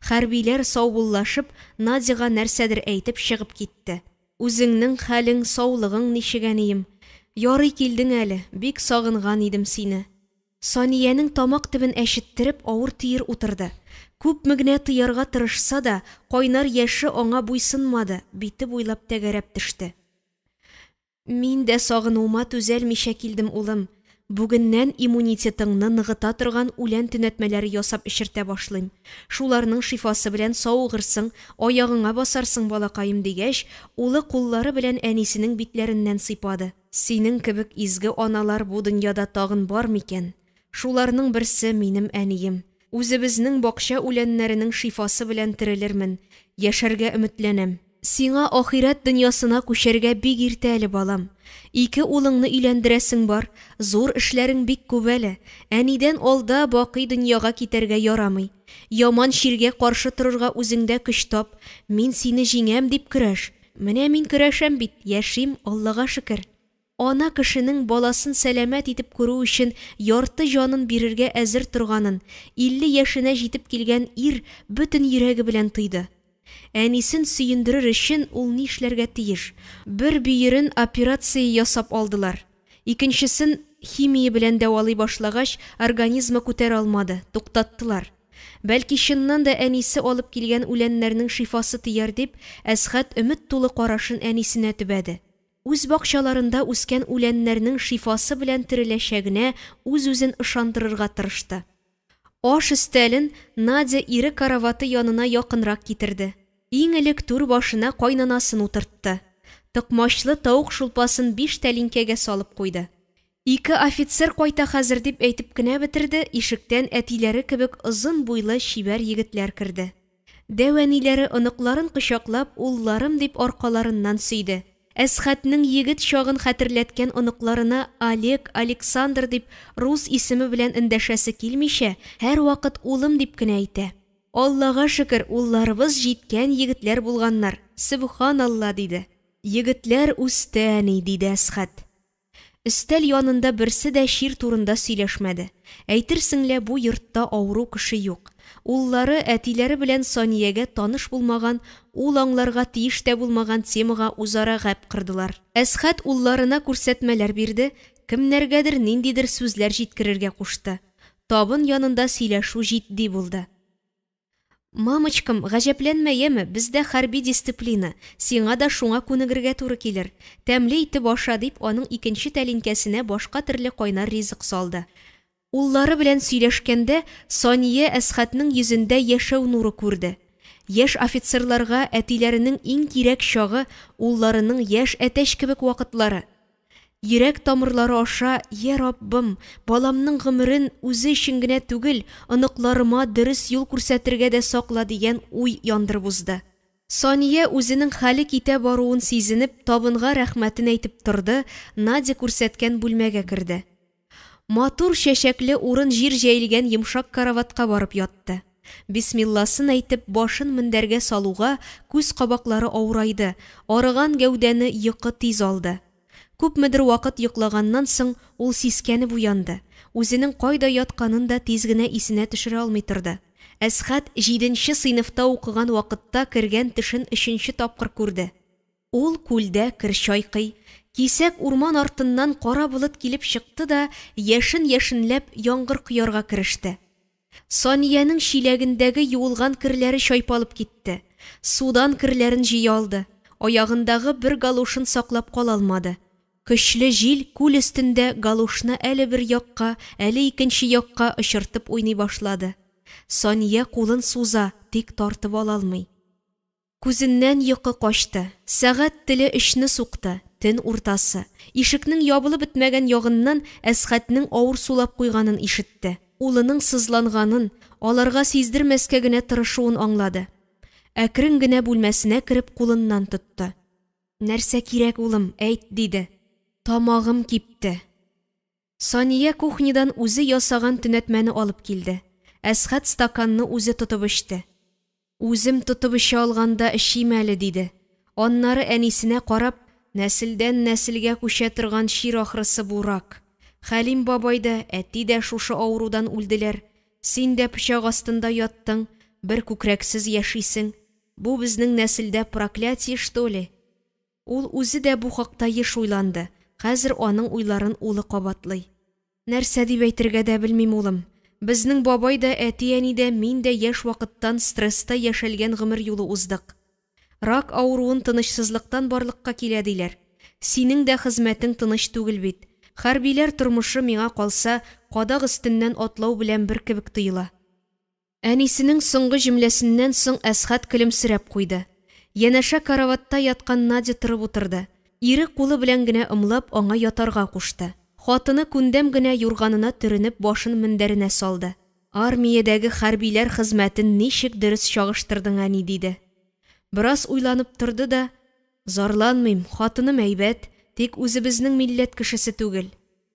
Хәрбиләр саубуллашып, Надяга нәрсәдер әйтеп чыгып китте. Үзеңнең хәлең, саулыгың ничек әнием? Ярый килдең әле, бик сагынган идем сине. Саниянең тамак төбен әчеттереп авыр тиер утырды. Күпме генә тыярга тырышса да, кайнар яше аңа буйсынмады, бите буйлап тәгәрәп төште. Мин дә сагынуыма түзәлмичә килдем, улым. Бүгеннән иммунитетыңны ныгыта торган үлән төнәтмәләре ясап эчертә башлыйм. Шуларның шифасы белән сауыгырсың, аягыңа басарсың, балакаем, дигәч, улы куллары белән әнисенең битләреннән сыйпады. Синең кебек изге аналар бу дөньяда тагын бар микән? Шуларның берсе минем әнием. Үзебезнең бакча үләннәренең шифасы белән терелермен, яшәргә өметләнәм. Сиңа ахират дөньясына күчәргә бик иртә әле, балам. 2 улыңны өйләндерәсең бар, зур эшләрең бик күп әле. Әнидән алда бакый дөньяга китәргә ярамый. Яман ширгә каршы торырга үзеңдә көч тап. Мин сине җиңәм дип көрәш. Менә мин көрәшәм бит, яшим, Аллага шөкер. Ана кешенең баласын сәламәт итеп күрү өчен ярты җанын бирергә әзер торганын 50 яшенә җитеп килгән ир бөтен йөрәге белән тойды. Әнисен сөендерер өчен ул ни эшләргә тиеш? Бер бөерен операция ясап алдылар. Икенчесен химия белән дәвалый башлагач, организмы күтәрә алмады, туктаттылар. Бәлки чыннан да әнисе алып килгән үләннәрнең шифасы тияр дип, Әсхәт өмет тулы карашын әнисенә төбәде. Үз бакчаларында үскән үләннәрнең шифасы белән тереләчәгенә үз-үзен ышандырырга тырышты. Аш өстәлен Надя ире караваты янына якынрак китерде. Иң элек түр башына кайнанасын утыртты. Тыкмачлы тауык шулпасын 5 тәлинкәгә салып куйды. 2 офицер кайта хәзер дип әйтеп кенә бетерде, ишектән әтиләре кебек озын буйлы чибәр егетләр керде. Дәвәниләре оныкларын кочаклап, улларым дип аркаларыннан сөйде. Әсхәтнең егет чагын хәтерләткән оныкларына Олег, Александр дип рус исеме белән эндәшәсе килмичә, һәр вакыт улым дип кенә әйтә. Аллага шөкер, улларыбыз җиткән егетләр булганнар. Субханалла, диде. Егетләр үстәни, диде Әсхәт. Өстәл янында берсе дә шир турында сөйләшмәде. Әйтерсеңлә, бу йортта авыру кеше юк. Уллары, әтиләре белән Саниягә таныш булмаган, ул аңларга тиеш тә булмаган темага үзара гәп кырдылар. Әсхәт улларына күрсәтмәләр бирде, кемнәргәдер ниндидер сүзләр җиткерергә кушты. Табын янында сөйләшү җитди булды. Мамочкам, гаҗәпләнмәеме, бездә хәрби дисциплина. Сиңа да шуңа күнегергә туры килер. Тәмле итеп аша, дип, аның 2нче тәлинкәсенә башка төрле кайнар ризык салды. Уллары белән сөйләшкәндә, Сания Әсхәтнең йөзендә яшәү нуры күрде. Яшь офицерларга әтиләренең иң кирәк чагы улларының яшь әтәч кебек вакытлары. Йөрәк тамырлары аша, я Раббым, баламның гомерен үзе өчен генә түгел, оныкларыма дөрес юл күрсәтергә дә сакла, дигән уй яндырып узды. Сания үзенең хәле китә баруын сизенеп, табынга рәхмәтен әйтеп торды, Надя күрсәткән бүлмәгә керде. Матур чәчәкле урын җир җәйелгән йомшак караватка барып ятты. Бисмилласын әйтеп башын мендәргә салуга күз кабаклары авырайды, арыган гәүдәне йокы тиз алды. Күпмедер вакыт йоклаганнан соң ул сискәнеп уянды. Үзенең кайда ятканын да тиз генә исенә төшерә алмый торды. Әсхәт 7нче сыйныфта укыган вакытта кергән төшен 3нче тапкыр күрде. Ул күлдә кер чайкый. Кисәк урман артыннан кара булыт килеп чыкты да яшен-яшенләп яңгыр коярга кереште. Саниянең шиләгендәге юылган керләре чайпалып китте. Судан керләрен җыя алды. Аягындагы бер галошын саклап кала алмады. Көчле җил күл өстендә галошны әле бер якка, әле икенче якка очыртып уйный башлады. Сания кулын суза, тик тартып ала алмый. Күзеннән йокы качты. Сәгать теле 3-не сукты. Төн уртасы. Ишекнең ябылып бетмәгән ягыннан Әсхәтнең авыр сулап куйганын ишетте. Улының сызланганын, аларга сиздермәскә генә тырышуын аңлады. Әкрен генә бүлмәсенә кереп кулыннан тотты. Нәрсә кирәк, улым, әйт, диде. Тамагым кипте. Сания кухнядан үзе ясаган төнәтмәне алып килде. Әсхәт стаканны үзе тотып эчте. Үзем тотып эчә алганда эчим әле, диде. Аннары әнисенә карап, нәселдән нәселгә күчә торган шир ахрысы бурак. Хәлим бабай да, әти дә шушы авырудан үлделәр. Син дә пычак астында яттың, бер күкрәксез яшисең. Бу безнең нәселдә проклятие, что ли? Ул үзе дә бу хакта еш уйланды. Хәзер аның уйларын улы кабатлый. Нәрсә дип әйтергә дә белмим, улым. Безнең бабай да, әти-әни дә, мин дә яшь вакыттан стресста яшәлгән гомер юлы уздык. Рак авыруын тынычсызлыктан барлыкка килә диләр. Синең дә хезмәтең тыныч түгел бит. Хәрбиләр тормышы миңа калса, кадак өстеннән атлау белән бер кебек тоела. Әнисенең соңгы җөмләсеннән соң Әсхәт көлемсерәп куйды. Янәшә караватта яткан Надя торып утырды. Ире кулы белән генә ымлап аңа ятарга кушты. Хатыны күндәм генә юрганына төренеп башын мендәренә салды. Армиядәге хәрбиләр хезмәтен ничек дөрес чагыштырдың, әни, диде. Бераз уйланып торды да, зарланмыйм, хатыным әйбәт, тик үзебезнең милләт кешесе түгел.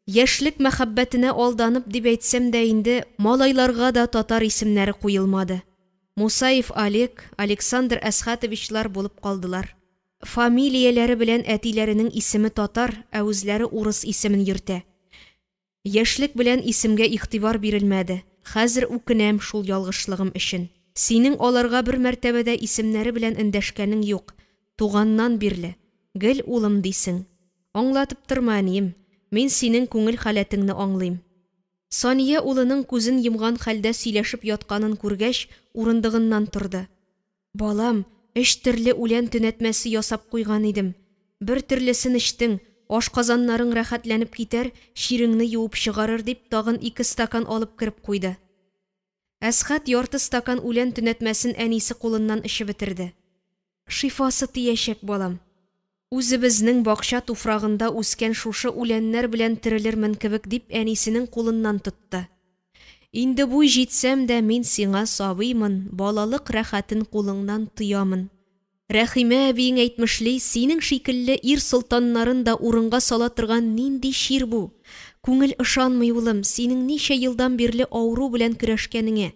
Яшьлек мәхәббәтенә алданып дип әйтсәм дә инде, малайларга да татар исемнәре куелмады. Мусаев Олег, Александр Әсхәтовичлар булып калдылар. Фамилияләре белән әтиләренең исеме татар, ә үзләре урыс исемен йөртә. Яшьлек белән исемгә игътибар бирелмәде. Хәзер үкенәм шул ялгышлыгым өчен. Синең аларга бер мәртәбәдә исемнәре белән эндәшкәнең юк. Туганнан бирле. Гел улым дисең. Аңлатып торма, әнием. Мин синең күңел халәтеңне аңлыйм. Сания улының күзен йомган хәлдә сөйләшеп ятканын күргәч, урындыгыннан торды. Балам, 3 төрле үлән төнәтмәсе ясап куйган идем. Бер төрлесен эчтең, ашказаннарың рәхәтләнеп китәр, ширеңне юып чыгарыр дип тагын 2 стакан алып кереп куйды. Әсхәт ярты стакан үлән төнәтмәсен әнисе кулыннан эчеп бетерде. Шифасы тиячәк, балам. Үзебезнең бакча туфрагында үскән шушы үләннәр белән терелермен кебек дип әнисенең кулыннан тотты. Инде буй җитсәм дә мин сиңа сабыймын, балалык рәхәтен кулыңнан тоямын. Рәхимә әбиең әйтмешли, синең шикелле ир солтаннарын да урынга сала торган нинди шир бу. Күңел ышанмый, улым, синең ничә елдан бирле авыру белән көрәшкәнеңә.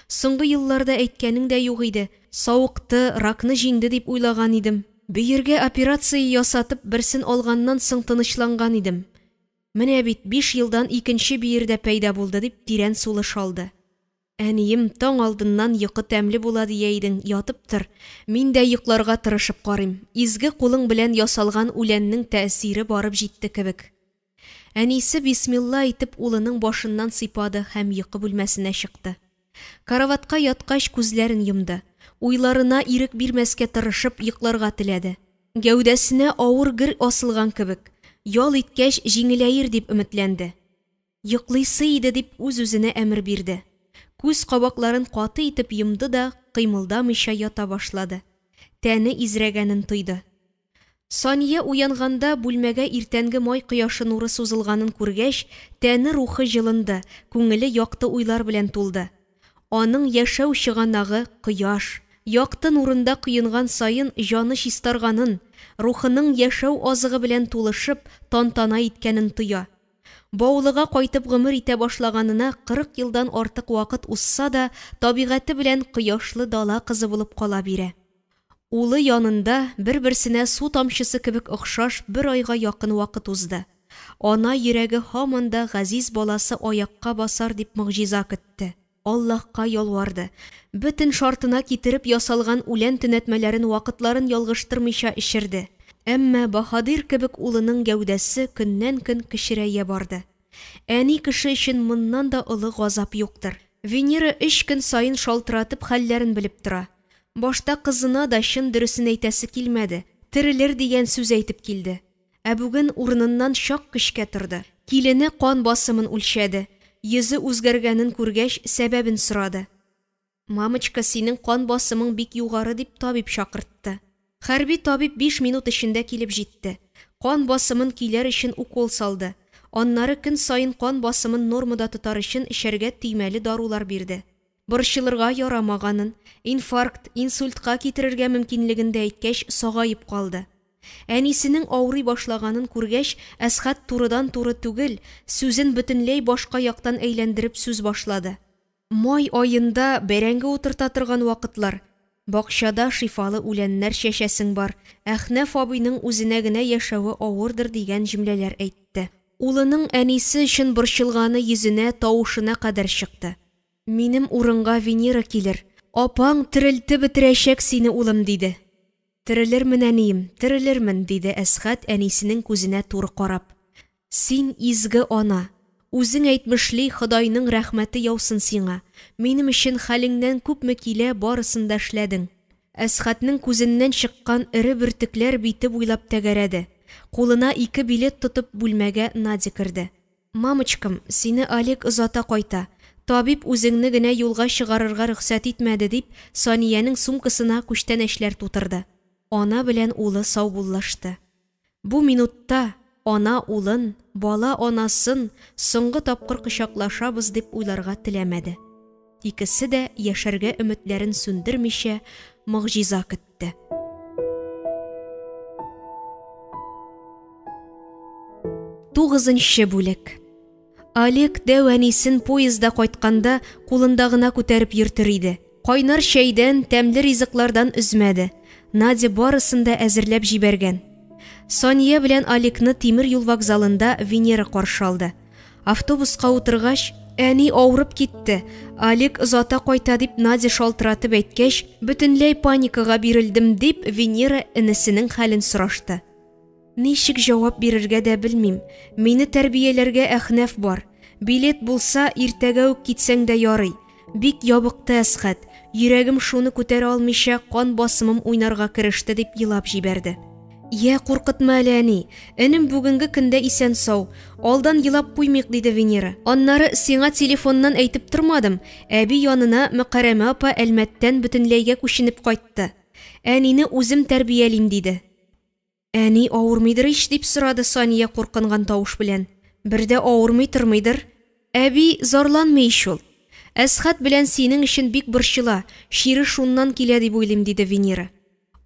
Соңгы елларда әйткәнең дә юк иде. Сауыкты, ракны җиңде дип уйлаган идем. Бөергә операция ясатып берсен алганнан соң тынычланган идем. Менә бит 5 елдан икенче биердә пәйда булды дип тирән сулыш алды. Әнием, таң алдыннан йокы тәмле була дия идең, ятып тор. Мин дә йокларга тырышып карыйм. Изге кулың белән ясалган үләннең тәэсире барып җитте кебек. Әнисе бисмилла итеп улының башыннан сыйпады һәм йокы бүлмәсенә чыкты. Караватка яткач күзләрен йомды. Уйларына ирек бирмәскә тырышып йокларга теләде. Гәүдәсенә авыр гер асылган кебек. Ял иткәч җиңеләер дип өметләнде. Йоклыйсы иде дип үз-үзенә әмер бирде. Күз кабакларын каты итеп йомды да кыймылдамыйча ята башлады. Тәне изрәгәнен тойды. Сания уянганда бүлмәгә иртәнге май кояшы нуры сузылганын күргәч, тәне рухы җылынды, күңеле якты уйлар белән тулды. Аның яшәү чыганагы кояш, якты нурында кыйынган сайын җаны чистарганын, рухының яшәү азыгы белән тулышып, тантана иткәнен тоя. Баулыга кайтып гомер итә башлаганына 40 елдан артык вакыт узса да, табигате белән кояшлы дала кызы булып кала бирә. Улы янында бер-берсенә су тамчысы кебек охшаш бер айга якын вакыт узды. Ана йөрәге һаман да газиз баласы аякка басар дип мөгъҗиза көтте. Аллаһка ялварды. Бөтен шартына китереп ясалган үлән төнәтмәләрен вакытларын ялгыштырмыйча ишерде. Әмма Баһадир кебек улының гәүдәсе көннән-көн кечерәя барды. Әни кеше өчен моннан да олы газап юктыр. Венера 3 көн сайын шалтыратып хәлләрен белеп тора. Башта кызына да чын дөресен әйтәсе килмәде. Терелер дигән сүз әйтеп килде. Ә бүген урыныннан чак көчкә торды. Килене кан басымын үлчәде. Йөзе үзгәргәнен күргәч, сәбәбен сорады. Мамочка, синең кан басымың бик югары дип табиб чакыртты. Хәрби табиб 5 минут эчендә килеп җитте. Кан басымын көйләр өчен укол салды. Аннары көн сайын кан басымын нормада тотар өчен эчәргә тыймәле дарулар бирде. Борчылырга ярамаганын, инфаркт, инсультка китерергә мөмкинлеген дә әйткәч, сагаеп калды. Әнисенең авырый башлаганын күргәч, Әсхәт турыдан-туры түгел, сүзен бөтенләй башка яктан әйләндереп сүз башлады. Май айында бәрәңге утырта торган вакытлар. Бакчада шифалы үләннәр чәчәсең бар. Әхнәф абыйның үзенә генә яшәве авырдыр дигән җөмләләр әйтте. Улының әнисе өчен борчылганы йөзенә, тавышына кадәр чыкты. Минем урынга Венера килер. Апаң терелтеп бетерәчәк сине, улым, диде. Терелермен, әнием, терелермен, диде Әсхәт әнисенең күзенә туры карап. Син изге ана. Үзең әйтмешли, Ходайның рәхмәте яусын сиңа. Минем өчен хәлеңнән күпме килә, барысын да эшләдең. Әсхәтнең күзеннән чыккан эре бөртекләр бите буйлап тәгәрәде. Кулына 2 билет тотып бүлмәгә Надя керде. Мамочкам, сине Олег озата кайта. Табиб үзеңне генә юлга чыгарырга рөхсәт итмәде дип, Саниянең сумкасына күчтәнәчләр тутырды. Ана белән улы саубуллашты. Бу минутта ана улын, бала анасын соңгы тапкыр кочаклашабыз дип уйларга теләмәде. Икесе дә яшәргә өметләрен сүндермичә мөгъҗиза көтте. 9-нчы бүлек. Олег дәвәнисен поезда кайтканда кулындагына күтәреп йөртер иде. Кайнар чәйдән, тәмле ризыклардан үзмәде. Надя барысын да әзерләп җибәргән. Сония белән Олегны тимер юл вокзалында Венера каршы алды. Автобуска утыргач, әни авырып китте. Олег озата кайта дип Надя шалтыратып әйткәч, бөтенләй паникага бирелдем дип Венера энесенең хәлен сорашты. Ничек җавап бирергә дә белмим. Мине тәрбияләргә Әхнәф бар. Билет булса, иртәгә үк китсәң дә ярый. Бик ябыкты Әсхәт. Йөрәгем шуны күтәрә алмыйча кан басымым уйнарга кереште дип елап җибәрде. Я, куркытма әле, әни. Энем бүгенге көндә исән сау. Алдан елап куймыйк, диде Венера. Аннары сиңа телефоннан әйтеп тормадым. Әби янына Мөхәррәмә апа Әлмәттән бөтенләйгә күченеп кайтты. Әнине үзем тәрбиялим, диде. Әни авырмыйдыр ич, дип сорады Сания куркынган тавыш белән. Бердә авырмый тормыйдыр. Әби зарланмый шул. Әсхәт белән синең өчен бик борчыла. Шире шуннан килә дип уйлыйм, диде Венера.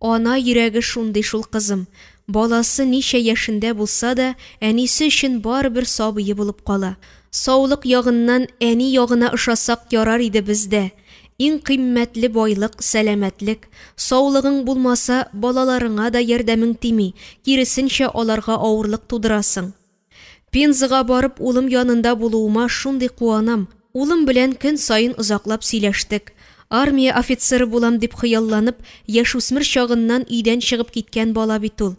Ана йөрәге шундый шул, кызым. Баласы ничә яшендә булса да, әнисе өчен барыбер сабые булып кала. Саулык ягыннан әни ягына ышасак ярар иде бездә. Иң кыйммәтле байлык сәламәтлек. Саулыгың булмаса, балаларыңа да ярдәмең тими. Киресенчә аларга авырлык тудырасың. Пензага барып улым янында булуыма шундый куанам. Улым белән көн сайын озаклап сөйләштек. Армия офицеры булам дип хыялланып, яшүсмер чагыннан өйдән чыгып киткән бала бит ул.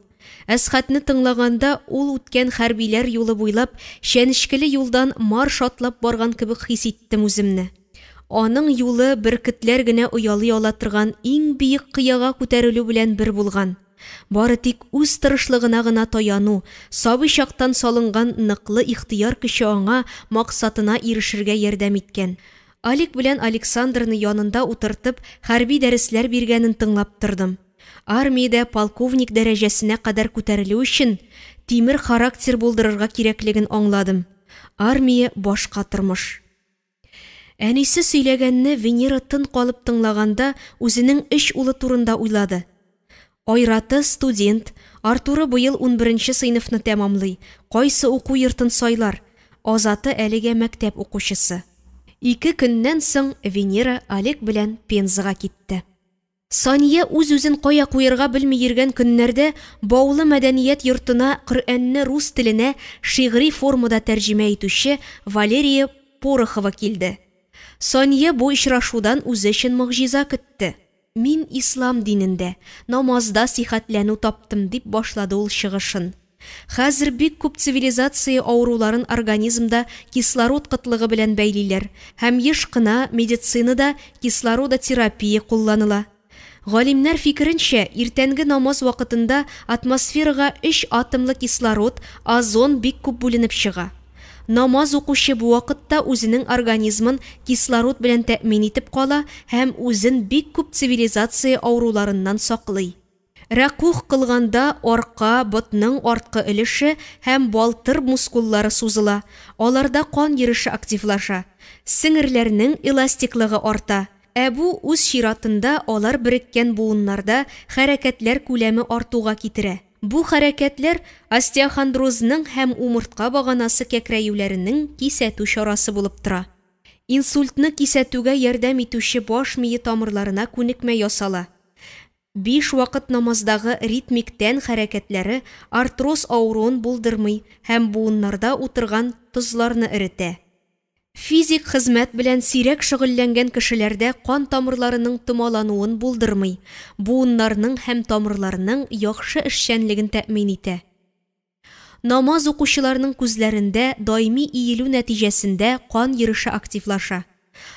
Әсхәтне тыңлаганда, ул үткән хәрбиләр юлы буйлап, шәнечкеле юлдан марш атлап барган кебек хис иттем үземне. Аның юлы бөркетләр генә уялый ала торган иң биек кыяга күтәрелү белән бер булган. Бары тик үз тырышлыгына гына таяну, сабый чактан салынган ныклы ихтияр көче аңа максатына ирешергә ярдәм иткән. Олег белән Александрны янында утыртып, хәрби дәресләр биргәнен тыңлап тордым. Армиядә полковник дәрәҗәсенә кадәр күтәрелү өчен тимер характер булдырырга кирәклеген аңладым. Армия башка тормыш. Әнисе сөйләгәнне Венера тын калып тыңлаганда, үзенең 3 улы турында уйлады. Айраты студент, Артуры быел 11-нче сыйныфны тәмамлый. Кайсы уку йортын сайлар? Азаты әлегә мәктәп укучысы. 2 көннән соң Венера Олег белән Пензаға китте. Сания үз-үзен кая куярга белми йөргән көннәрдә Баулы мәдәният йортына Коръәнне рус теленә шигъри формада тәрҗемә итүче Валерия Порохова килде. Сания бу очрашудан үзе өчен мөгъҗиза көтте. Мин ислам динендә, намазда сихәтләнү таптым дип башлады ул чыгышын. Хәзер бик күп цивилизация авыруларын организмда кислород кытлыгы белән бәйлиләр, һәм еш кына медицинада кислородотерапия кулланыла. Галимнәр фикеренчә, иртәнге намаз вакытында атмосферага 3 атомлы кислород, озон бик күп бүленеп чыга. Намаз укучы бу вакытта үзенең организмын кислород белән тәэмин итеп кала һәм үзен бик күп цивилизация авыруларыннан саклый. Рәкух кылганда арка, ботның арткы өлеше һәм балтыр мускуллары сузыла. Аларда кан йөреше активлаша. Сеңерләрнең эластиклыгы арта. Бу үз чиратында алар береккән буыннарда хәрәкәтләр күләме артуга китерә. Бу хәрәкәтләр остеохондрозның һәм умыртка баганасы кәкрәюләренең кисәтү чарасы булып тора. Инсультны кисәтүгә ярдәм итүче баш мие тамырларына күнекмә ясала. 5 вакыт намаздагы ритмик тән хәрәкәтләре артроз авыруын булдырмый һәм буыннарда утырган тозларны эретә. Физик хезмәт белән сирәк шөгыльләнгән кешеләрдә кан тамырларының томалануын булдырмый, буыннарның һәм тамырларның яхшы эшчәнлеген тәэмин итә. Намаз укучыларның күзләрендә даими иелү нәтиҗәсендә кан йөреше активлаша.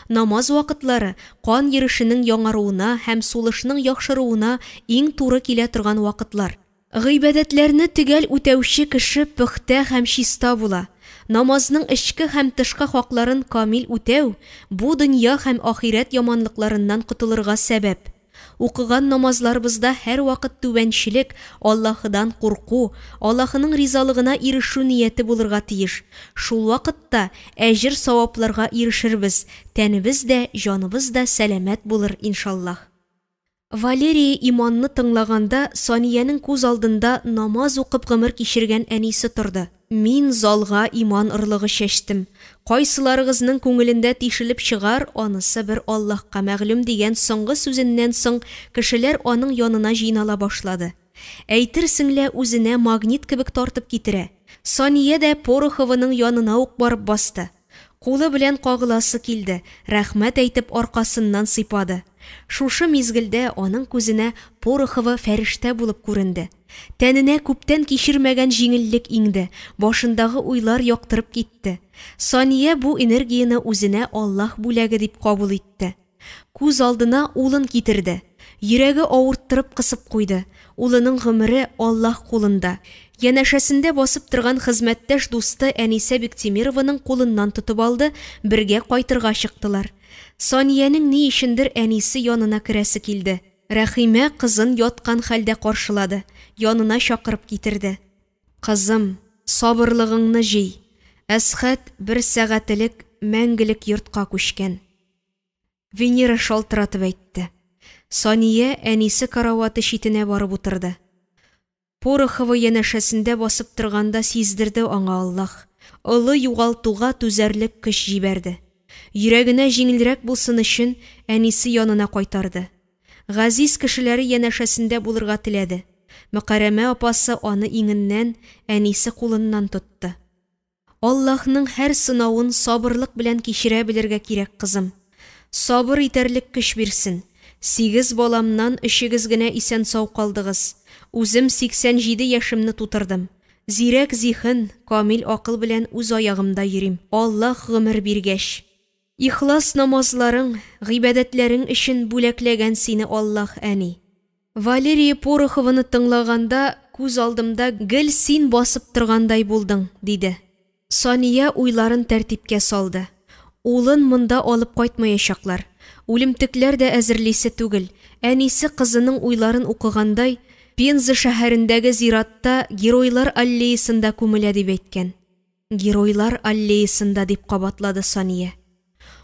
Намаз вакытлары кан йөрешенең яңаруына һәм сулышның яхшыруына иң туры килә торган вакытлар. Гыйбадәтләрне төгәл үтәүче кеше пөхтә һәм чиста була. Намазның эчке һәм тышкы хакларын камил үтәү бу дөнья һәм ахирәт яманлыкларыннан котылырга сәбәп. Укыган намазларыбызда һәр вакыт түбәнчелек, Аллаһыдан курку, Аллаһының ризалыгына ирешү нияте булырга тиеш. Шул вакытта әҗр савапларга ирешербез, тәнебез дә, җаныбыз да сәламәт булыр иншаллаһ. Валерия иманны тыңлаганда Саниянең күз алдында намаз укып гомер кичергән әнисе торды. Мин залга иман ырлыгы чәчтем. Кайсыларыгызның күңелендә тишелеп чыгар, анысы бер Аллаһка мәгълүм дигән соңгы сүзеннән соң кешеләр аның янына җыйнала башлады. Әйтерсеңлә үзенә магнит кебек тартып китерә. Сания дә Порохованың янына ук барып басты. Кулы белән кагыласы килде, рәхмәт әйтеп аркасыннан сыйпады. Шушы мизгелдә аның күзенә Порохова фәрештә булып күренде. Тәненә күптән кичермәгән җиңеллек иңде, башындагы уйлар яктырып китте. Сания бу энергияны үзенә Аллаһ бүләге дип кабул итте. Күз алдына улын китерде. Йөрәге авырттырып кысып куйды. Улының гомере Аллаһ кулында. Янәшәсендә басып торган хезмәттәш дусты Әнисә Биктимированың кулыннан тотып алды, бергә кайтырга чыктылар. Саниянең ни өчендер әнисе янына керәсе килде. Рәхимә кызын яткан хәлдә каршылады, янына чакырып китерде. Кызым, сабырлыгыңны җый. Әсхәт 1 сәгатьлек мәңгелек йортка күчкән. Венера шалтыратып әйтте. Сания әнисе караваты читенә барып утырды. Порохова янәшәсендә басып торганда сиздерде аңа Аллаһ. Олы югалтуга түзәрлек көч җибәрде. Йөрәгенә җиңелрәк булсын өчен әнисе янына кайтарды. Газиз кешеләре янәшәсендә булырга теләде. Мөхәррәмә апасы аны иңеннән, әнисе кулыннан тотты. Аллаһның һәр сынавын сабырлык белән кичерә белергә кирәк, кызым. Сабыр итәрлек көч бирсен. 8 баламнан 3-гез генә исән сау калдыгыз. Үзем 87 яшемне тутырдым. Зирәк зиһен, камил акыл белән үз аягымда йөрим. Аллаһ гомер биргәч. Ихлас намазларың, гыйбадәтләрең өчен бүләкләгән сине Аллаһ, әни. Валерия Порохованы тыңлаганда күз алдымда гел син басып торгандай булдың, диде. Сания уйларын тәртипкә салды. Улын монда алып кайтмаячаклар. Үлемтекләр дә әзерлисе түгел. Әнисе кызының уйларын укыгандай, Пенза шәһәрендәге зиратта Геройлар аллеясында күмелә дип әйткән. Геройлар аллеясында дип кабатлады Сания.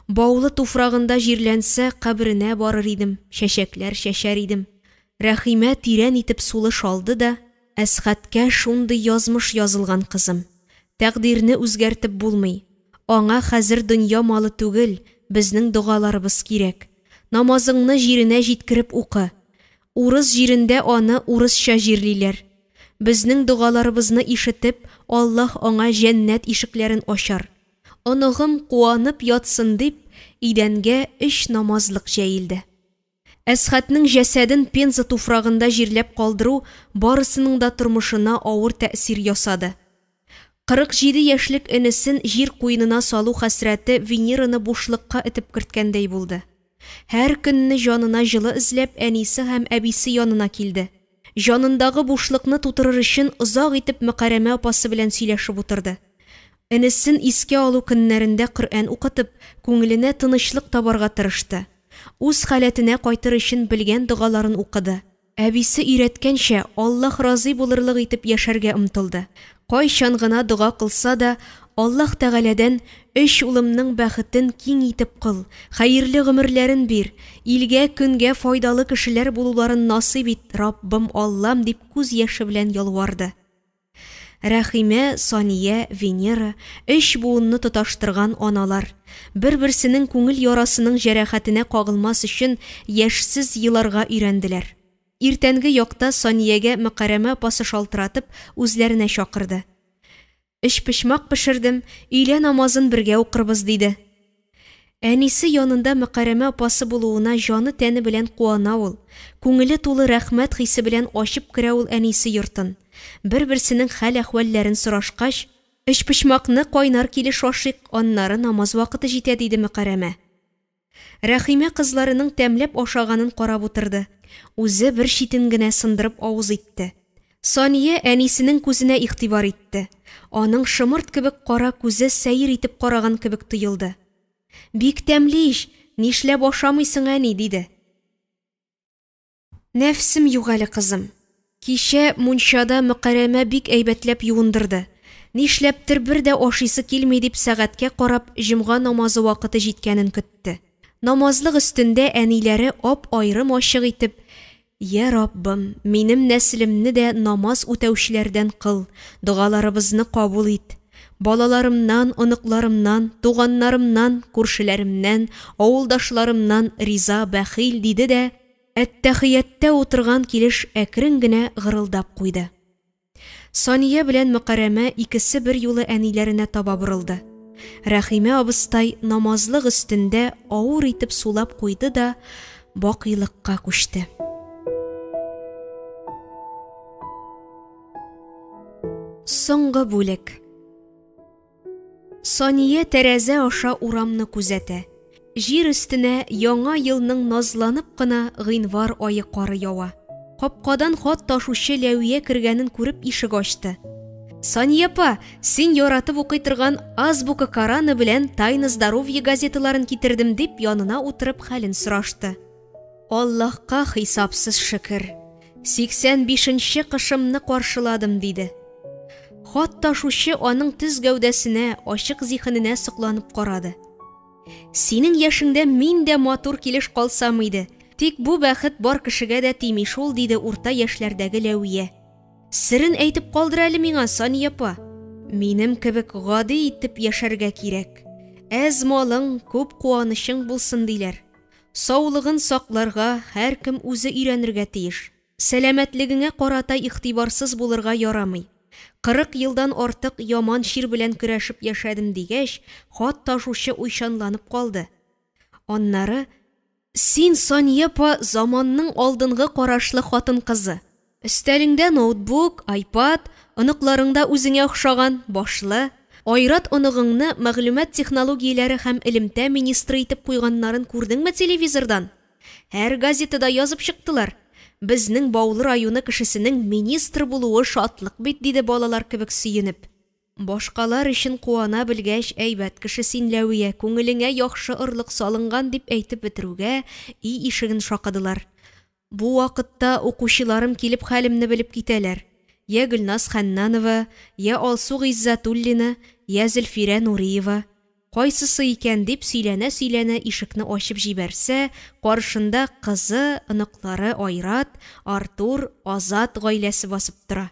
Баулы туфрагында җирләнсә, кабренә барыр идем, чәчәкләр чәчәр идем. Рәхимә тирән итеп сулыш алды да, Әсхәткә шундый язмыш язылган, кызым. Тәкъдирне үзгәртеп булмый. Аңа хәзер дөнья малы түгел, безнең дугаларыбыз кирәк. Намазыңны җиренә җиткереп укы. Урыс җирендә аны урысча җирлиләр. Безнең дугаларыбызны ишетеп, Аллаһ аңа җәннәт ишекләрен ачар. Оныгым куанып ятсын дип, идәнгә 3 намазлык җәелде. Әсхәтнең җәсәден Пенза туфрагында җирләп калдыру барысының да тормышына авыр тәэсир ясады. 47 яшьлек энесен җир куенына салу хәсрәте Венераны бушлыкка этеп керткәндәй булды. Һәр көнне җанына җылы эзләп әнисе һәм әбисе янына килде. Җанындагы бушлыкны тутырыр өчен озак итеп Мөхәррәмә апасы белән сөйләшеп утырды. Энесен искә алу көннәрендә Коръән укытып, күңеленә тынычлык табарга тырышты. Үз халәтенә кайтыр өчен белгән дугаларын укыды. Әбисе өйрәткәнчә Аллаһ разый булырлык итеп яшәргә омтылды. Кайчан гына дуга кылса да, Аллаһ Тәгаләдән 3 улымның бәхетен киң итеп кыл, хәерле гомерләрен бир, илгә көнгә файдалы кешеләр булуларын насыйп ит, Раббым Аллам дип күз яше белән ялварды. Рәхимә, Сания, Венера 3 буынны тоташтырган аналар. Бер-берсенең күңел ярасының җәрәхәтенә кагылмас өчен яшьсез еларга өйрәнделәр. Иртәнге якта Саниягә Мөхәррәмә апасы шалтыратып үзләренә чакырды. Эшпешмак пешердем, өйлә намазын бергә укырбыз диде. Әнисе янында Мөхәррәмә апасы булуына җаны тәне белән куана ул. Күңеле тулы рәхмәт хисе белән ачып керә ул әнисе йортын. Бер-берсенең хәл-әхвәлләрен сорашкач, эшпешмакны кайнар килеш ашыйк, аннары намаз вакыты җитә диде Мөхәррәмә. Рәхимә кызларының тәмләп ашаганын карап утырды. Үзе бер читен генә сындырып авыз итте. Сания әнисенең күзенә игътибар итте. Аның шымырт кебек кара күзе сәер итеп караган кебек тоелды. Бик тәмле иш, нишләп ашамыйсың әни диде. Нәфсем юк әле кызым. Кичә мунчада Мөхәррәмә бик әйбәтләп юындырды. Нишләптер бер дә ашыйсы килми дип сәгатькә карап җомга намазы вакыты җиткәнен көтте. Намазлык өстендә әниләре ап-айрым ачык итеп: "Я Раббым, минем нәселемне дә намаз үтәүчеләрдән кыл, дугаларыбызны кабул ит. Балаларымнан, оныкларымнан, туганнарымнан, күршеләремнән, авылдашларымнан риза бәхил" диде дә әттәхияттә утырган килеш әкрен генә гырылдап куйды. Сания белән Мөхәррәмә икесе бер юлы әниләренә таба борылды. Рәхимә абыстай намазлык өстендә авыр итеп сулап куйды да бакыйлыкка күчте. Соңгы бүлек. Сания тәрәзә аша урамны күзәтә. Җир өстенә яңа елның назланып кына гыйнвар айы кары ява. Капкадан хат ташучы Ләвия кергәнен күреп ишек ачты. Сания апа, син яратып укый торган Азбука Кораны белән Тайны здоровье газеталарын китердем дип янына утырып хәлен сорашты. Аллаһка хисапсыз шөкер. 85-нче кышымны каршыладым диде. Хат ташучы аның төз гәүдәсенә, ачык зиһененә сокланып карады. Синең яшеңдә мин дә матур килеш калсам иде. Тик бу бәхет бар кешегә дә тими шул, диде урта яшьләрдәге Ләвия. Сирен әйтеп калдыр әле миңа, Сания апа. Минем кебек гади итеп яшәргә кирәк. Әз малың, күп куанышың булсын диләр. Саулыгын сакларга һәркем үзе өйрәнергә тиеш. Сәламәтлегеңә карата игътибарсыз булырга ярамый. 40 елдан артык яман шир белән көрәшеп яшәдем дигәч, хат ташучы уйчанланып калды. Аннары: "Син, Сания апа, заманның алдынгы карашлы хатын кызы. Өстәлеңдә ноутбук, iPad, оныкларыңда үзеңә охшаган башлы, Айрат оныгыңны мәгълүмат технологияләре һәм элемтә министры итеп куйганнарын күрдеңме телевизордан? Һәр газетада язып чыктылар. Безнең Баулы районы кешесенең министр булуы шатлык бит", диде балалар кебек сөенеп. Башкалар өчен куана белгәч, әйбәт кеше син, Ләвия, күңелеңә яхшы ырлык салынган дип әйтеп бетерүгә ишеген шакыдылар. Бу вакытта укучыларым килеп хәлемне белеп китәләр. Я Гөлназ Хәннанова, я Алсу Гыйззатуллина, я Зөлфирә Нуриева. Кайсысы икән дип сөйләнә-сөйләнә ишекне ачып җибәрсә, каршында кызы, ыныклары Айрат, Артур, Азат гаиләсе басып тора.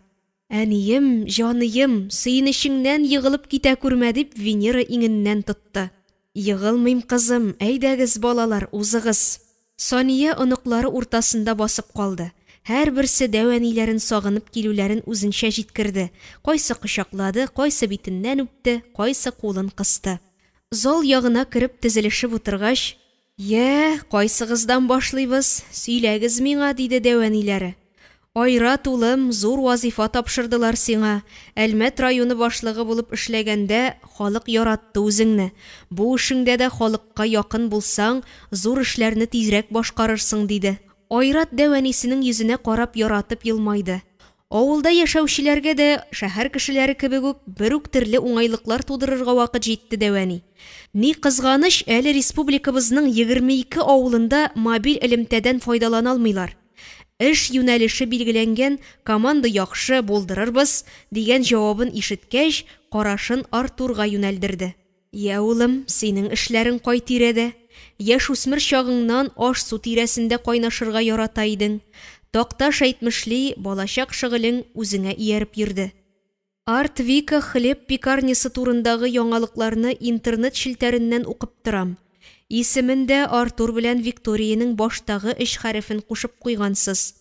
Әнием, җаныем, сөенешеңнән егылып китә күрмә дип Венера иңеннән тотты. Егылмыйм кызым, әйдәгез балалар, узыгыз. Сания оныклары уртасында басып калды. Һәрберсе дәвәниләрен сагынып килүләрен үзенчә җиткерде. Кайсы кочаклады, кайсы битеннән үпте, кайсы кулын кысты. Зал ягына кереп тезелешеп утыргач, «Я, кайсыгыздан башлыйбыз? Сөйләгез миңа», диде дәвәниләре. «Айрат улым, зур вазифа тапшырдылар сиңа. Әлмәт районы башлыгы булып эшләгәндә халык яратты үзеңне. Бу эшеңдә дә халыкка якын булсаң, зур эшләрне тизрәк башкарырсың», диде. Айрат дәвәнисенең йөзенә карап яратып елмайды. Авылда яшәүчеләргә дә шәһәр кешеләре кебек үк бер үк төрле уңайлыклар тудырырга вакыт җитте дәвәни. Ни кызганыч, әле республикабызның 22 авылында мобиль элемтәдән файдалана алмыйлар. Эш юнәлеше билгеләнгән, команда яхшы булдырырбыз дигән җавабын ишеткәч, карашын Артурга юнәлдерде. «Я улым, синең эшләрең кай тирәдә? Яшь үсмер чагыңнан аш-су тирәсендә кайнашырга ярата идең. Такташ әйтмешли, балачак шөгылең үзеңә ияреп йөрде». Арт Вика хлеб пекарнясы турындагы яңалыкларны интернет шелтәреннән укып торам. Исемендә Артур белән Викторияның баштагы эш хәрефен кушып куйгансыз.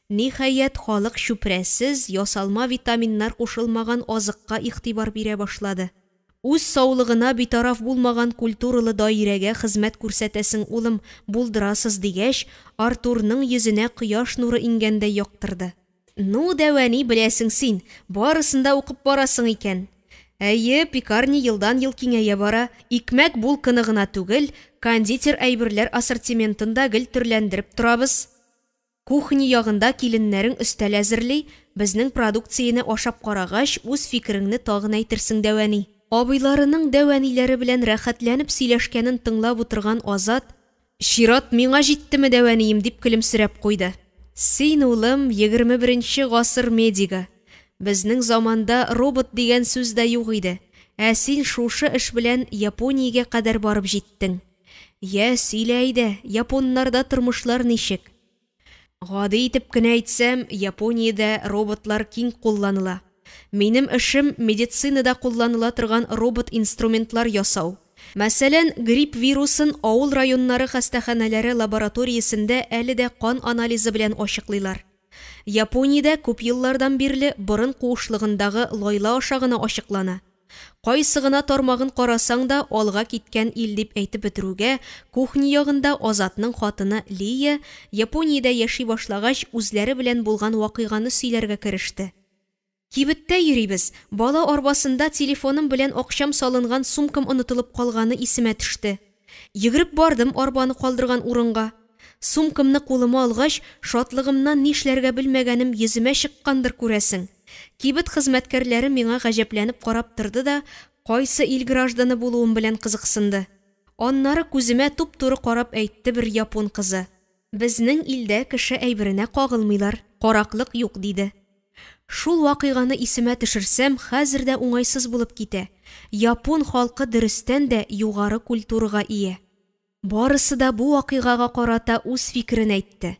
Ниһаять, халык чүпрәсез, ясалма витаминнар кушылмаган азыкка игътибар бирә башлады. Үз саулыгына битараф булмаган культуралы даирәгә хезмәт күрсәтәсең улым, булдырасыз дигәч, Артурның йөзенә кояш нуры иңгәндәй яктырды. «Ну, дәвәни, беләсең син, барысында укып барасың икән. Әйе, пекарня елдан-ел киңәя бара, икмәк булкыны гына түгел, кондитер әйберләр ассортиментын да гел төрләндереп торабыз. Кухня ягында киленнәрең өстәл әзерли, безнең продукцияны ашап карагач, үз фикереңне тагын әйтерсең дәвәни». Абыйларының дәвәниләре белән рәхәтләнеп сөйләшкәнен тыңлап утырган Азат, «Чират миңа җиттеме дәвәнием?» дип көлемсерәп куйды. «Син улым 21-нче гасыр медига. Безнең заманда робот дигән сүз дә юк иде. Ә син шушы эш белән Япониягә кадәр барып җиттең. Я, сөйлә иде, японнарда тормышлар ничек?» «Гади итеп кенә әйтсәм, Япониядә роботлар киң кулланыла. Минем эшем медицинада кулланыла торган робот-инструментлар ясау. Мәсәлән, грипп вирусын авыл районнары хастаханәләре лабораториясендә әле дә кан анализы белән ачыклыйлар. Япониядә күп еллардан бирле борын куышлыгындагы лайла ашагына ачыклана. Кайсы гына тармагын карасаң да алга киткән ил дип әйтеп бетерүгә, кухня ягында Азатның хатыны Лия Япониядә яши башлагач үзләре белән булган вакыйганы сөйләргә кереште. «Кибеттә йөрибез. Бала арбасында телефоным белән акчам салынган сумкам онытылып калганы исемә төште. Йөгереп бардым арбаны калдырган урынга. Сумкамны кулыма алгач, шатлыгымнан нишләргә белмәгәнем йөземә чыккандыр күрәсең. Кибет хезмәткәрләре миңа гаҗәпләнеп карап торды да, кайсы ил гражданы булуым белән кызыксынды. Аннары күземә туп-туры карап әйтте бер япон кызы. Безнең илдә кеше әйберенә кагылмыйлар, караклык юк», диде. Шул вакыйганы исемә төшерсәм, хәзер дә уңайсыз булып китә. Япон халкы дөрестән дә югары культурага ия. Барысы да бу вакыйгага карата үз фикерен әйтте.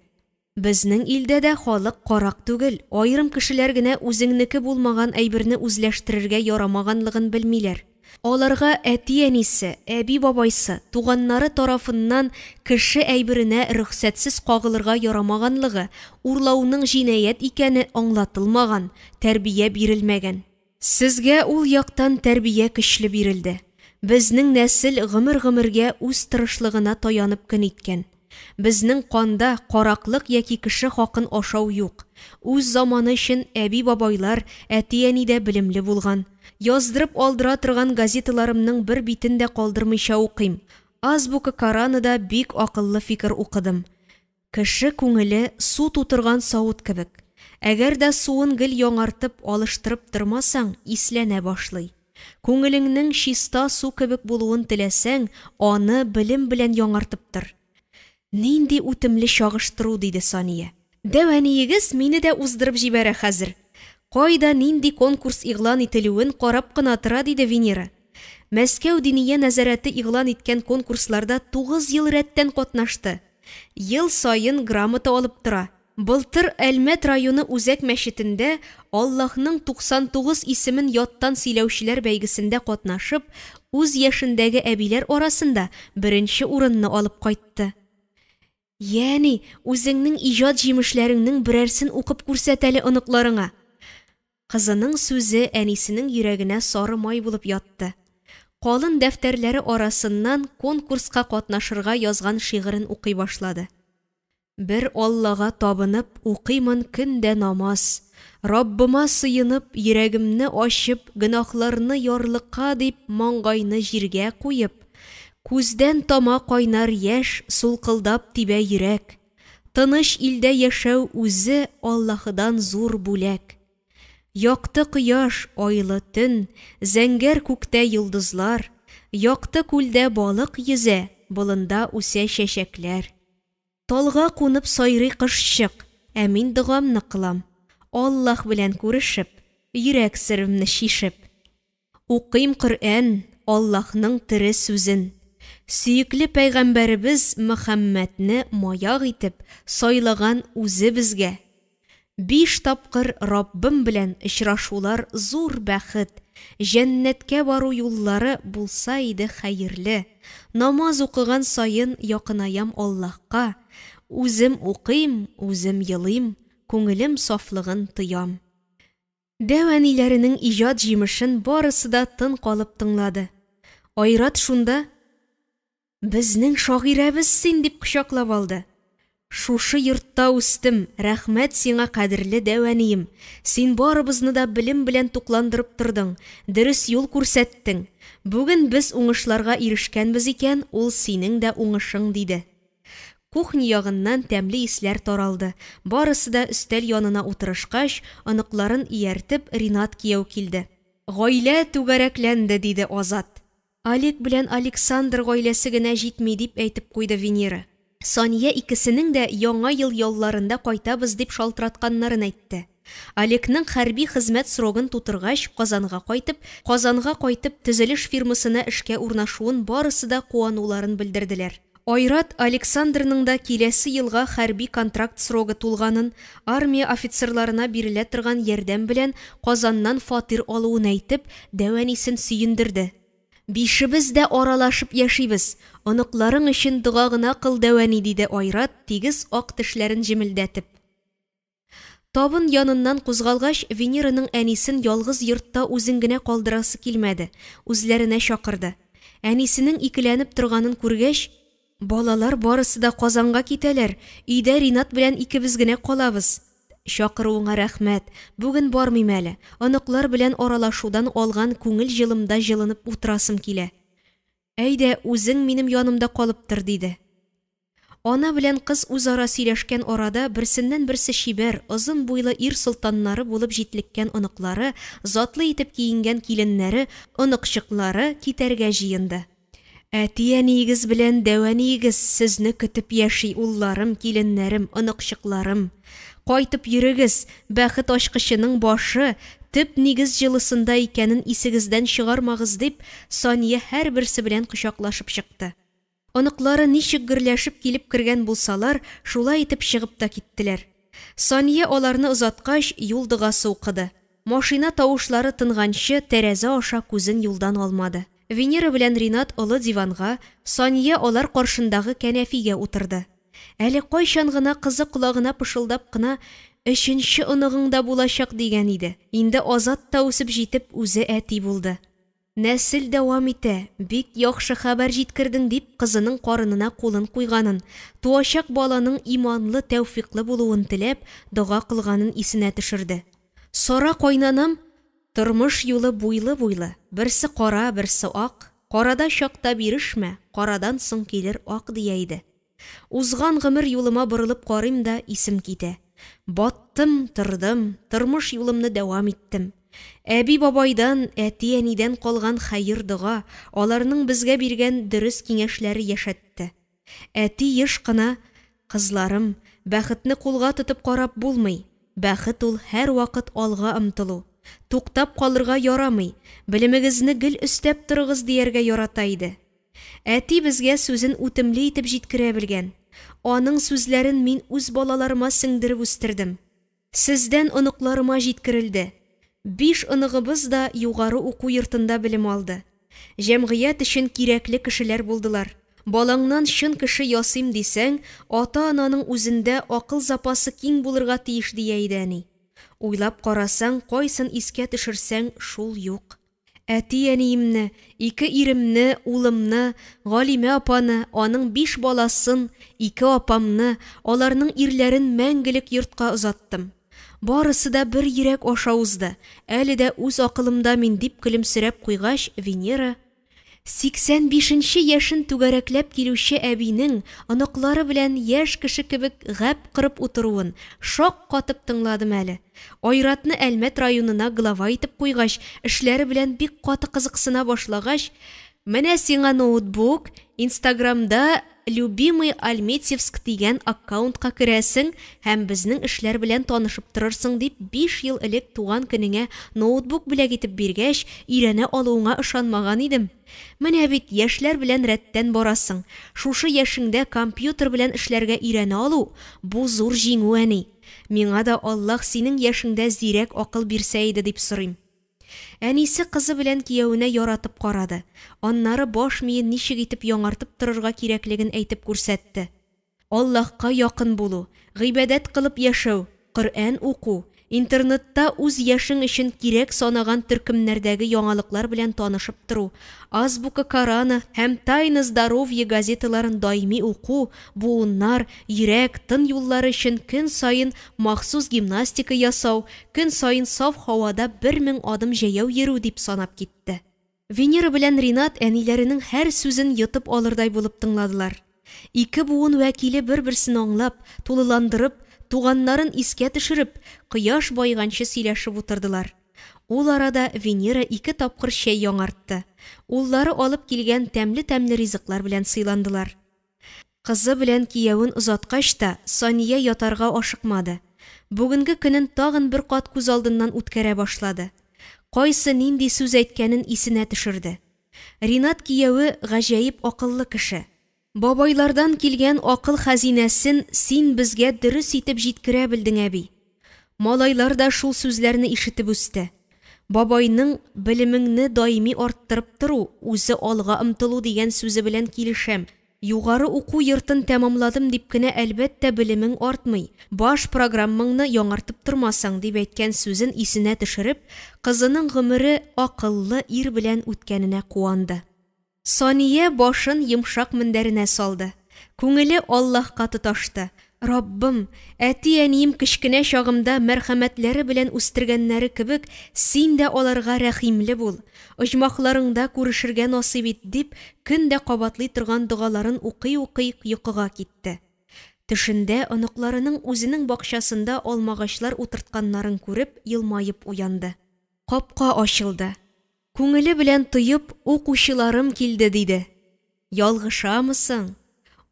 Безнең илдә дә халык карак түгел, айрым кешеләр генә үзеңнеке булмаган әйберне үзләштерергә ярамаганлыгын белмиләр. Аларга әти-әнисе, әби-бабайсы, туганнары тарафыннан кеше әйберенә рөхсәтсез кагылырга ярамаганлыгы, урлауның җинаять икәне аңлатылмаган, тәрбия бирелмәгән. Сезгә ул яктан тәрбия көчле бирелде. Безнең нәсел гомер-гомергә үз тырышлыгына таянып көн иткән. Безнең канда караклык яки кеше хакын ашау юк. Үз заманы өчен әби-бабайлар, әти-әнидә белемле булган. Яздырып алдыра торган газеталарымның бер битен дә калдырмыйча укыйм. Азбука Коранында бик акыллы фикер укыдым. Кеше күңеле су тутырган савыт кебек. Әгәр дә суын гел яңартып, алыштырып тормасаң, исләнә башлый. Күңелеңнең чиста су кебек булуын теләсәң, аны белем белән яңартып тор. Нинди үтемле чагыштыру, диде Сания. Дәвәниегез мине дә уздырып җибәрә хәзер. Кайда нинди конкурс игълан ителүен карап кына тора, диде Венера. Мәскәү Диния нәзарәте игълан иткән конкурсларда 9 ел рәттән катнашты. Ел сайын грамота алып тора. Былтыр Әлмәт районы Үзәк мәчетендә Аллаһның 99 исемен яттан сөйләүчеләр бәйгесендә катнашып, үз яшендәге әбиләр арасында беренче урынны алып кайтты. Яни, үзеңнең иҗат җимешләреңнең берәрсен укып күрсәт әле оныкларыңа. Кызының сүзе әнисенең йөрәгенә сары май булып ятты. Калын дәфтәрләре арасыннан конкурска катнашырга язган шигырен укый башлады. Бер Аллага табынып укыймын көндә намаз. Раббыма сыйынып, йөрәгемне ачып, гөнаһларны ярлыкка дип маңгайны җиргә куеп, күздән тама кайнар яшь, сулкылдап тибә йөрәк. Тыныч илдә яшәү үзе Аллаһыдан зур бүләк. Якты кояш, айлы төн, зәңгәр күктә йолдызлар, якты күлдә балык йөзә, болында үсә чәчәкләр. Талга кунып сайрый кышчык, ә мин догамны кылам, Аллаһ белән күрешеп, йөрәк сиремне шишеп. Укыйм Коръән, Аллаһның тере сүзен. Сөекле пәйгамбәребез Мөхәммәдне маяк итеп сайлаган үзе безгә. 5 тапкыр Раббым белән очрашулар зур бәхет. Җәннәткә бару юллары булса иде хәерле. Намаз укыган сайын якынаям Аллаһка. Үзем укыйм, үзем йылыйм, күңелем сафлыгын тоям. Дәвәниләренең иҗат җимешен барысы да тын калып тыңлады. Айрат шунда: "Безнең шагыйрәбез син", дип кочаклап алды. "Шушы йортта үстем, рәхмәт сиңа, кадерле дәвәнием. Син барыбызны да белем белән тукландырып тордың, дөрес юл күрсәттең. Бүген без уңышларга ирешкәнбез икән, ул синең дә уңышың", диде. Кухня ягыннан тәмле исләр таралды. Барысы да өстәл янына утырышкач, аныкларын ияртеп Ринат кияү килде. "Гаилә түгәрәкләнде", диде Азат. "Алик белән Александр гаиләсе генә җитми", дип әйтеп куйды Венера. Сания икесенең дә яңа ел ялларында кайтабыз дип шалтыратканнарын әйтте. Алекның хәрби хезмәт срогын тутыргач Казанга кайтып төзелеш фирмасына эшкә урнашуын барысы да куануларын белдерделәр. Айрат Александрның да киләсе елга хәрби контракт срогы тулганын, армия офицерларына бирелә торган ярдәм белән Казаннан фатир алуын әйтеп, дәвәнисен сөендерде. "Бишебез дә аралашып яшибез. Оныкларың өчен дуга гына кыл, дәвәни", диде Айрат, тигез ак тешләрен җемелдәтеп. Табын яныннан кузгалгач, Венераның әнисен ялгыз йортта үзен генә калдырасы килмәде, үзләренә чакырды. Әнисенең икеләнеп торганын күргәч: "Балалар барысы да Казанга китәләр, өйдә Ринат белән икебез генә калабыз. Чакыруыңа рәхмәт, бүген бармыйм әле. Аныклар белән аралашудан алган күңел җылымда җылынып утырасым килә. Әйдә, үзең минем янымда калып тор", диде. Ана белән кыз үзара сөйләшкән арада берсеннән берсе чибәр, озын буйлы ир солтаннары булып җитлеккән оныклары, затлы итеп киенгән киленнәре, оныкчыклары китәргә җыенды. "Әти-әниегез белән дәвәниегез сезне көтеп яши, улларым, киленнәрем, оныкчыкларым. Кайтып йөрегез, бәхет ачкычының башы, төп нигез җылысында икәнен исегездән чыгармагыз", дип Сания һәрберсе белән кочаклашып чыкты. Оныклары ничек гөрләшеп килеп кергән булсалар, шулай итеп чыгып та киттеләр. Сания аларны озаткач юл дугасы укыды. Машина тавышлары тынганчы тәрәзә аша күзен юлдан алмады. Венера белән Ринат олы диванга, Сания алар каршындагы кәнәфигә утырды. Әле кайчан гына кызы колагына пышылдап кына "Өченче оныгыңда булачак" дигән иде. Инде Азат та үсеп җитеп үзе әти булды. "Нәсел дәвам итә, бик яхшы хәбәр җиткердең", дип кызының карынына кулын куйганын, туачак баланың иманлы, тәүфиклы булуын теләп, дуга кылганын исенә төшерде. "Сара кайнанам, тормыш юлы буйлы-буйлы, берсе кара, берсе ак. Карада чакта бирешмә, карадан соң килер ак", дия иде. Узган гомер юлыма борылып карыйм да исем китә. Баттым, тордым, тормыш юлымны дәвам иттем. Әби-бабайдан, әти-әнидән калган хәер дуга, аларның безгә биргән дөрес киңәшләре яшәтте. Әти еш кына: "Кызларым, бәхетне кулга тотып карап булмый. Бәхет ул һәр вакыт алга омтылу. Туктап калырга ярамый. Белемегезне гел өстәп торыгыз", дияргә ярата иде. Әти безгә сүзен үтемле итеп җиткерә белгән. Аның сүзләрен мин үз балаларыма сеңдереп үстердем. Сездән оныкларыма җиткерелде. 5 оныгыбыз да югары уку йортында белем алды. Җәмгыять өчен кирәкле кешеләр булдылар. Балаңнан шын кеше ясыйм дисәң, ата-ананың үзендә акыл запасы киң булырга тиеш дия иде әни. Уйлап карасаң, кайсын искә төшерсәң, шул юк. Әти-әниемне, 2 иремне, улымны, Галимә апаны, аның 5 баласын, 2 апамны, аларның ирләрен мәңгелек йортка озаттым. Барысы да бер йөрәк аша узды. Әле дә үз акылымда мин дип көлемсерәп куйгач, Венера 85-нче яшен түгәрәкләп килүче әбинең оныклары белән яшь кеше кебек гәп кырып утыруын шак катып тыңладым әле. Айратны Әлмәт районына глава итеп куйгач, эшләре белән бик каты кызыксына башлагач, менә сиңа ноутбук, Инстаграмда Любимый Альметьевск дигән аккаунтка керәсең һәм безнең эшләр белән танышып торырсың дип 5 ел элек туган көнеңә ноутбук бүләк итеп биргәч, ирәнә алуыңа ышанмаган идем. Менә бит яшьләр белән рәттән барасың. Шушы яшеңдә компьютер белән эшләргә ирәнә алу бу зур җиңү әни. Миңа да Аллаһ синең яшеңдә зирәк акыл бирсә иде дип сорыйм. Әнисе кызы белән кияүенә яратып карады. Аннары баш миен ничек итеп яңартып торырга кирәклеген әйтеп күрсәтте. Аллаһка якын булу, гыйбадәт кылып яшәү, Коръән уку, интернетта үз яшең өчен кирәк санаган төркемнәрдәге яңалыклар белән танышып тору, Азбука Корана һәм Тайны здоровье газеталарын даими уку, буыннар, йөрәк, тын юллары өчен көн сайын махсус гимнастика ясау, көн сайын саф һавада 1000 адым җәяү йөрү дип санап китте. Венера белән Ринат әниләренең һәр сүзен йотып алырдай булып тыңладылар. 2 буын вәкиле бер-берсен аңлап, тулыландырып, туганнарын искә төшереп, кояш байганчы сөйләшеп утырдылар. Ул арада Венера 2 тапкыр чәй яңартты. Уллары алып килгән тәмле-тәмле ризыклар белән сыйландылар. Кызы белән кияүен озаткач та Сания ятарга ашыкмады. Бүгенге көнен тагын бер кат күз алдыннан үткәрә башлады. Кайсы нинди сүз әйткәнен исенә төшерде. Ринат кияүе гаҗәеп акыллы кеше. Бабайлардан килгән акыл хәзинәсен син безгә дөрес итеп җиткерә белдең, әби. Малайлар да шул сүзләрне ишетеп үсте. Бабайның белемеңне даими арттырып тору, үзе алга омтылу дигән сүзе белән килешәм. Югары уку йортын тәмамладым дип кенә әлбәттә белемең артмый. Баш программаңны яңартып тормасаң дип әйткән сүзен исенә төшереп, кызының гомере акыллы ир белән үткәненә куанды. Сания башын йомшак мендәренә салды. Күңеле Аллаһка тоташты. Раббым, әти-әнием кечкенә чагымда мәрхәмәтләре белән үстергәннәре кебек, син дә аларга рәхимле бул. Оҗмахларыңда күрешергә насыйп ит дип, көндә кабатлый торган дугаларын укый-укый йокыга китте. Төшендә оныкларының үзенең бакчасында алмагачлар утыртканнарын күреп, елмаеп уянды. Капка ачылды. Күңеле белән тоеп, укучыларым килде диде. Ялгышамысың?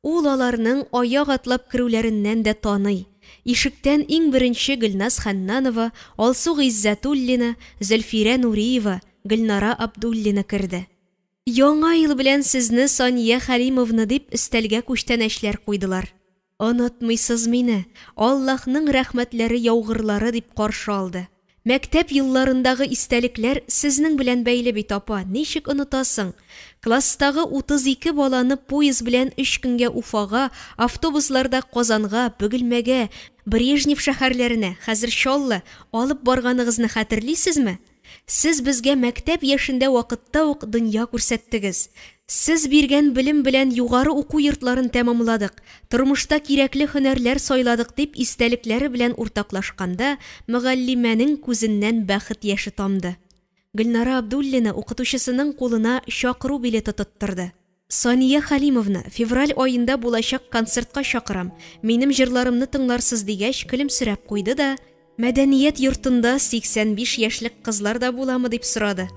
Ул аларның аяк атлап керүләреннән дә таный. Ишектән иң беренче Гөлназ Ханнанова, Алсу Гыйззәтуллина, Зөлфирә Нуриева, Гөлнара Абдуллина керде. Яңа ел белән сезне Сания Хәлимовна дип өстәлгә күчтәнәчләр куйдылар. Онытмыйсыз мине, Аллаһның рәхмәтләре яугырлары дип каршы алды. Мәктәп елларындагы истәлекләр сезнең белән бәйле бит, апа, ничек онытасың? Класстагы 32 баланы поезд белән 3 көнгә Уфага, автобусларда Казанга, Бөгелмәгә, Брежнев шәһәрләренә, хәзер Чаллы алып барганыгызны хәтерлисезме? Сез безгә мәктәп яшендә вакытта ук дөнья күрсәттегез. Сез биргән белем белән югары уку йортларын тәмамладык, тормышта кирәкле һөнәрләр сайладык дип истәлекләре белән уртаклашканда, мөгаллимәнең күзеннән бәхет яше тамды. Гөлнара Абдуллина укытучысының кулына чакыру билеты тоттырды. Сания Хәлимовна, февраль айында булачак концертка чакырам. Минем җырларымны тыңларсыз дигәч, көлемсерәп куйды да, мәдәният йортында 85 яшьлек кызлар да буламы дип сорады.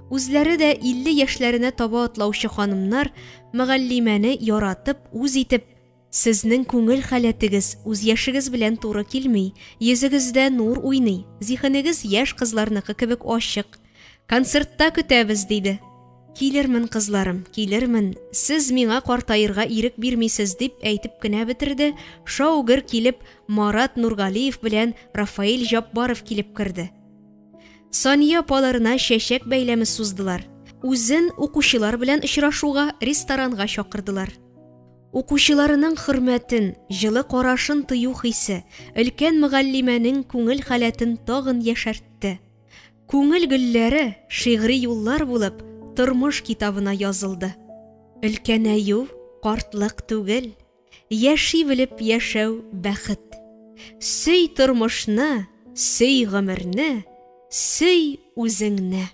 Үзләре дә 50 яшьләренә таба атлаучы ханымнар мөгаллимәне яратып, үз итеп, сезнең күңел халәтегез үз яшегез белән туры килми, йөзегездә нур уйный, зиһенегез яшь кызларныкы кебек ачык. Концертта көтәбез диде. Килермен, кызларым, килермен. Сез миңа картаерга ирек бирмисез дип әйтеп кенә бетерде. Шаугыр килеп, Марат Нургалиев белән Рафаэль Жапбаров килеп керде. Сания апаларына чәчәк бәйләме суздылар. Үзен укучылар белән очрашуга ресторанга чакырдылар. Укучыларының хөрмәтен, җылы карашын тыю хисе өлкән мөгаллимәнең күңел халәтен тагын яшәртте. Күңел гөлләре шигъри юллар булып тормыш китабына язылды. Өлкәнәю картлык түгел, яши белеп яшәү бәхет. Сөй тормышны, сөй гомерне, сөй үзеңне.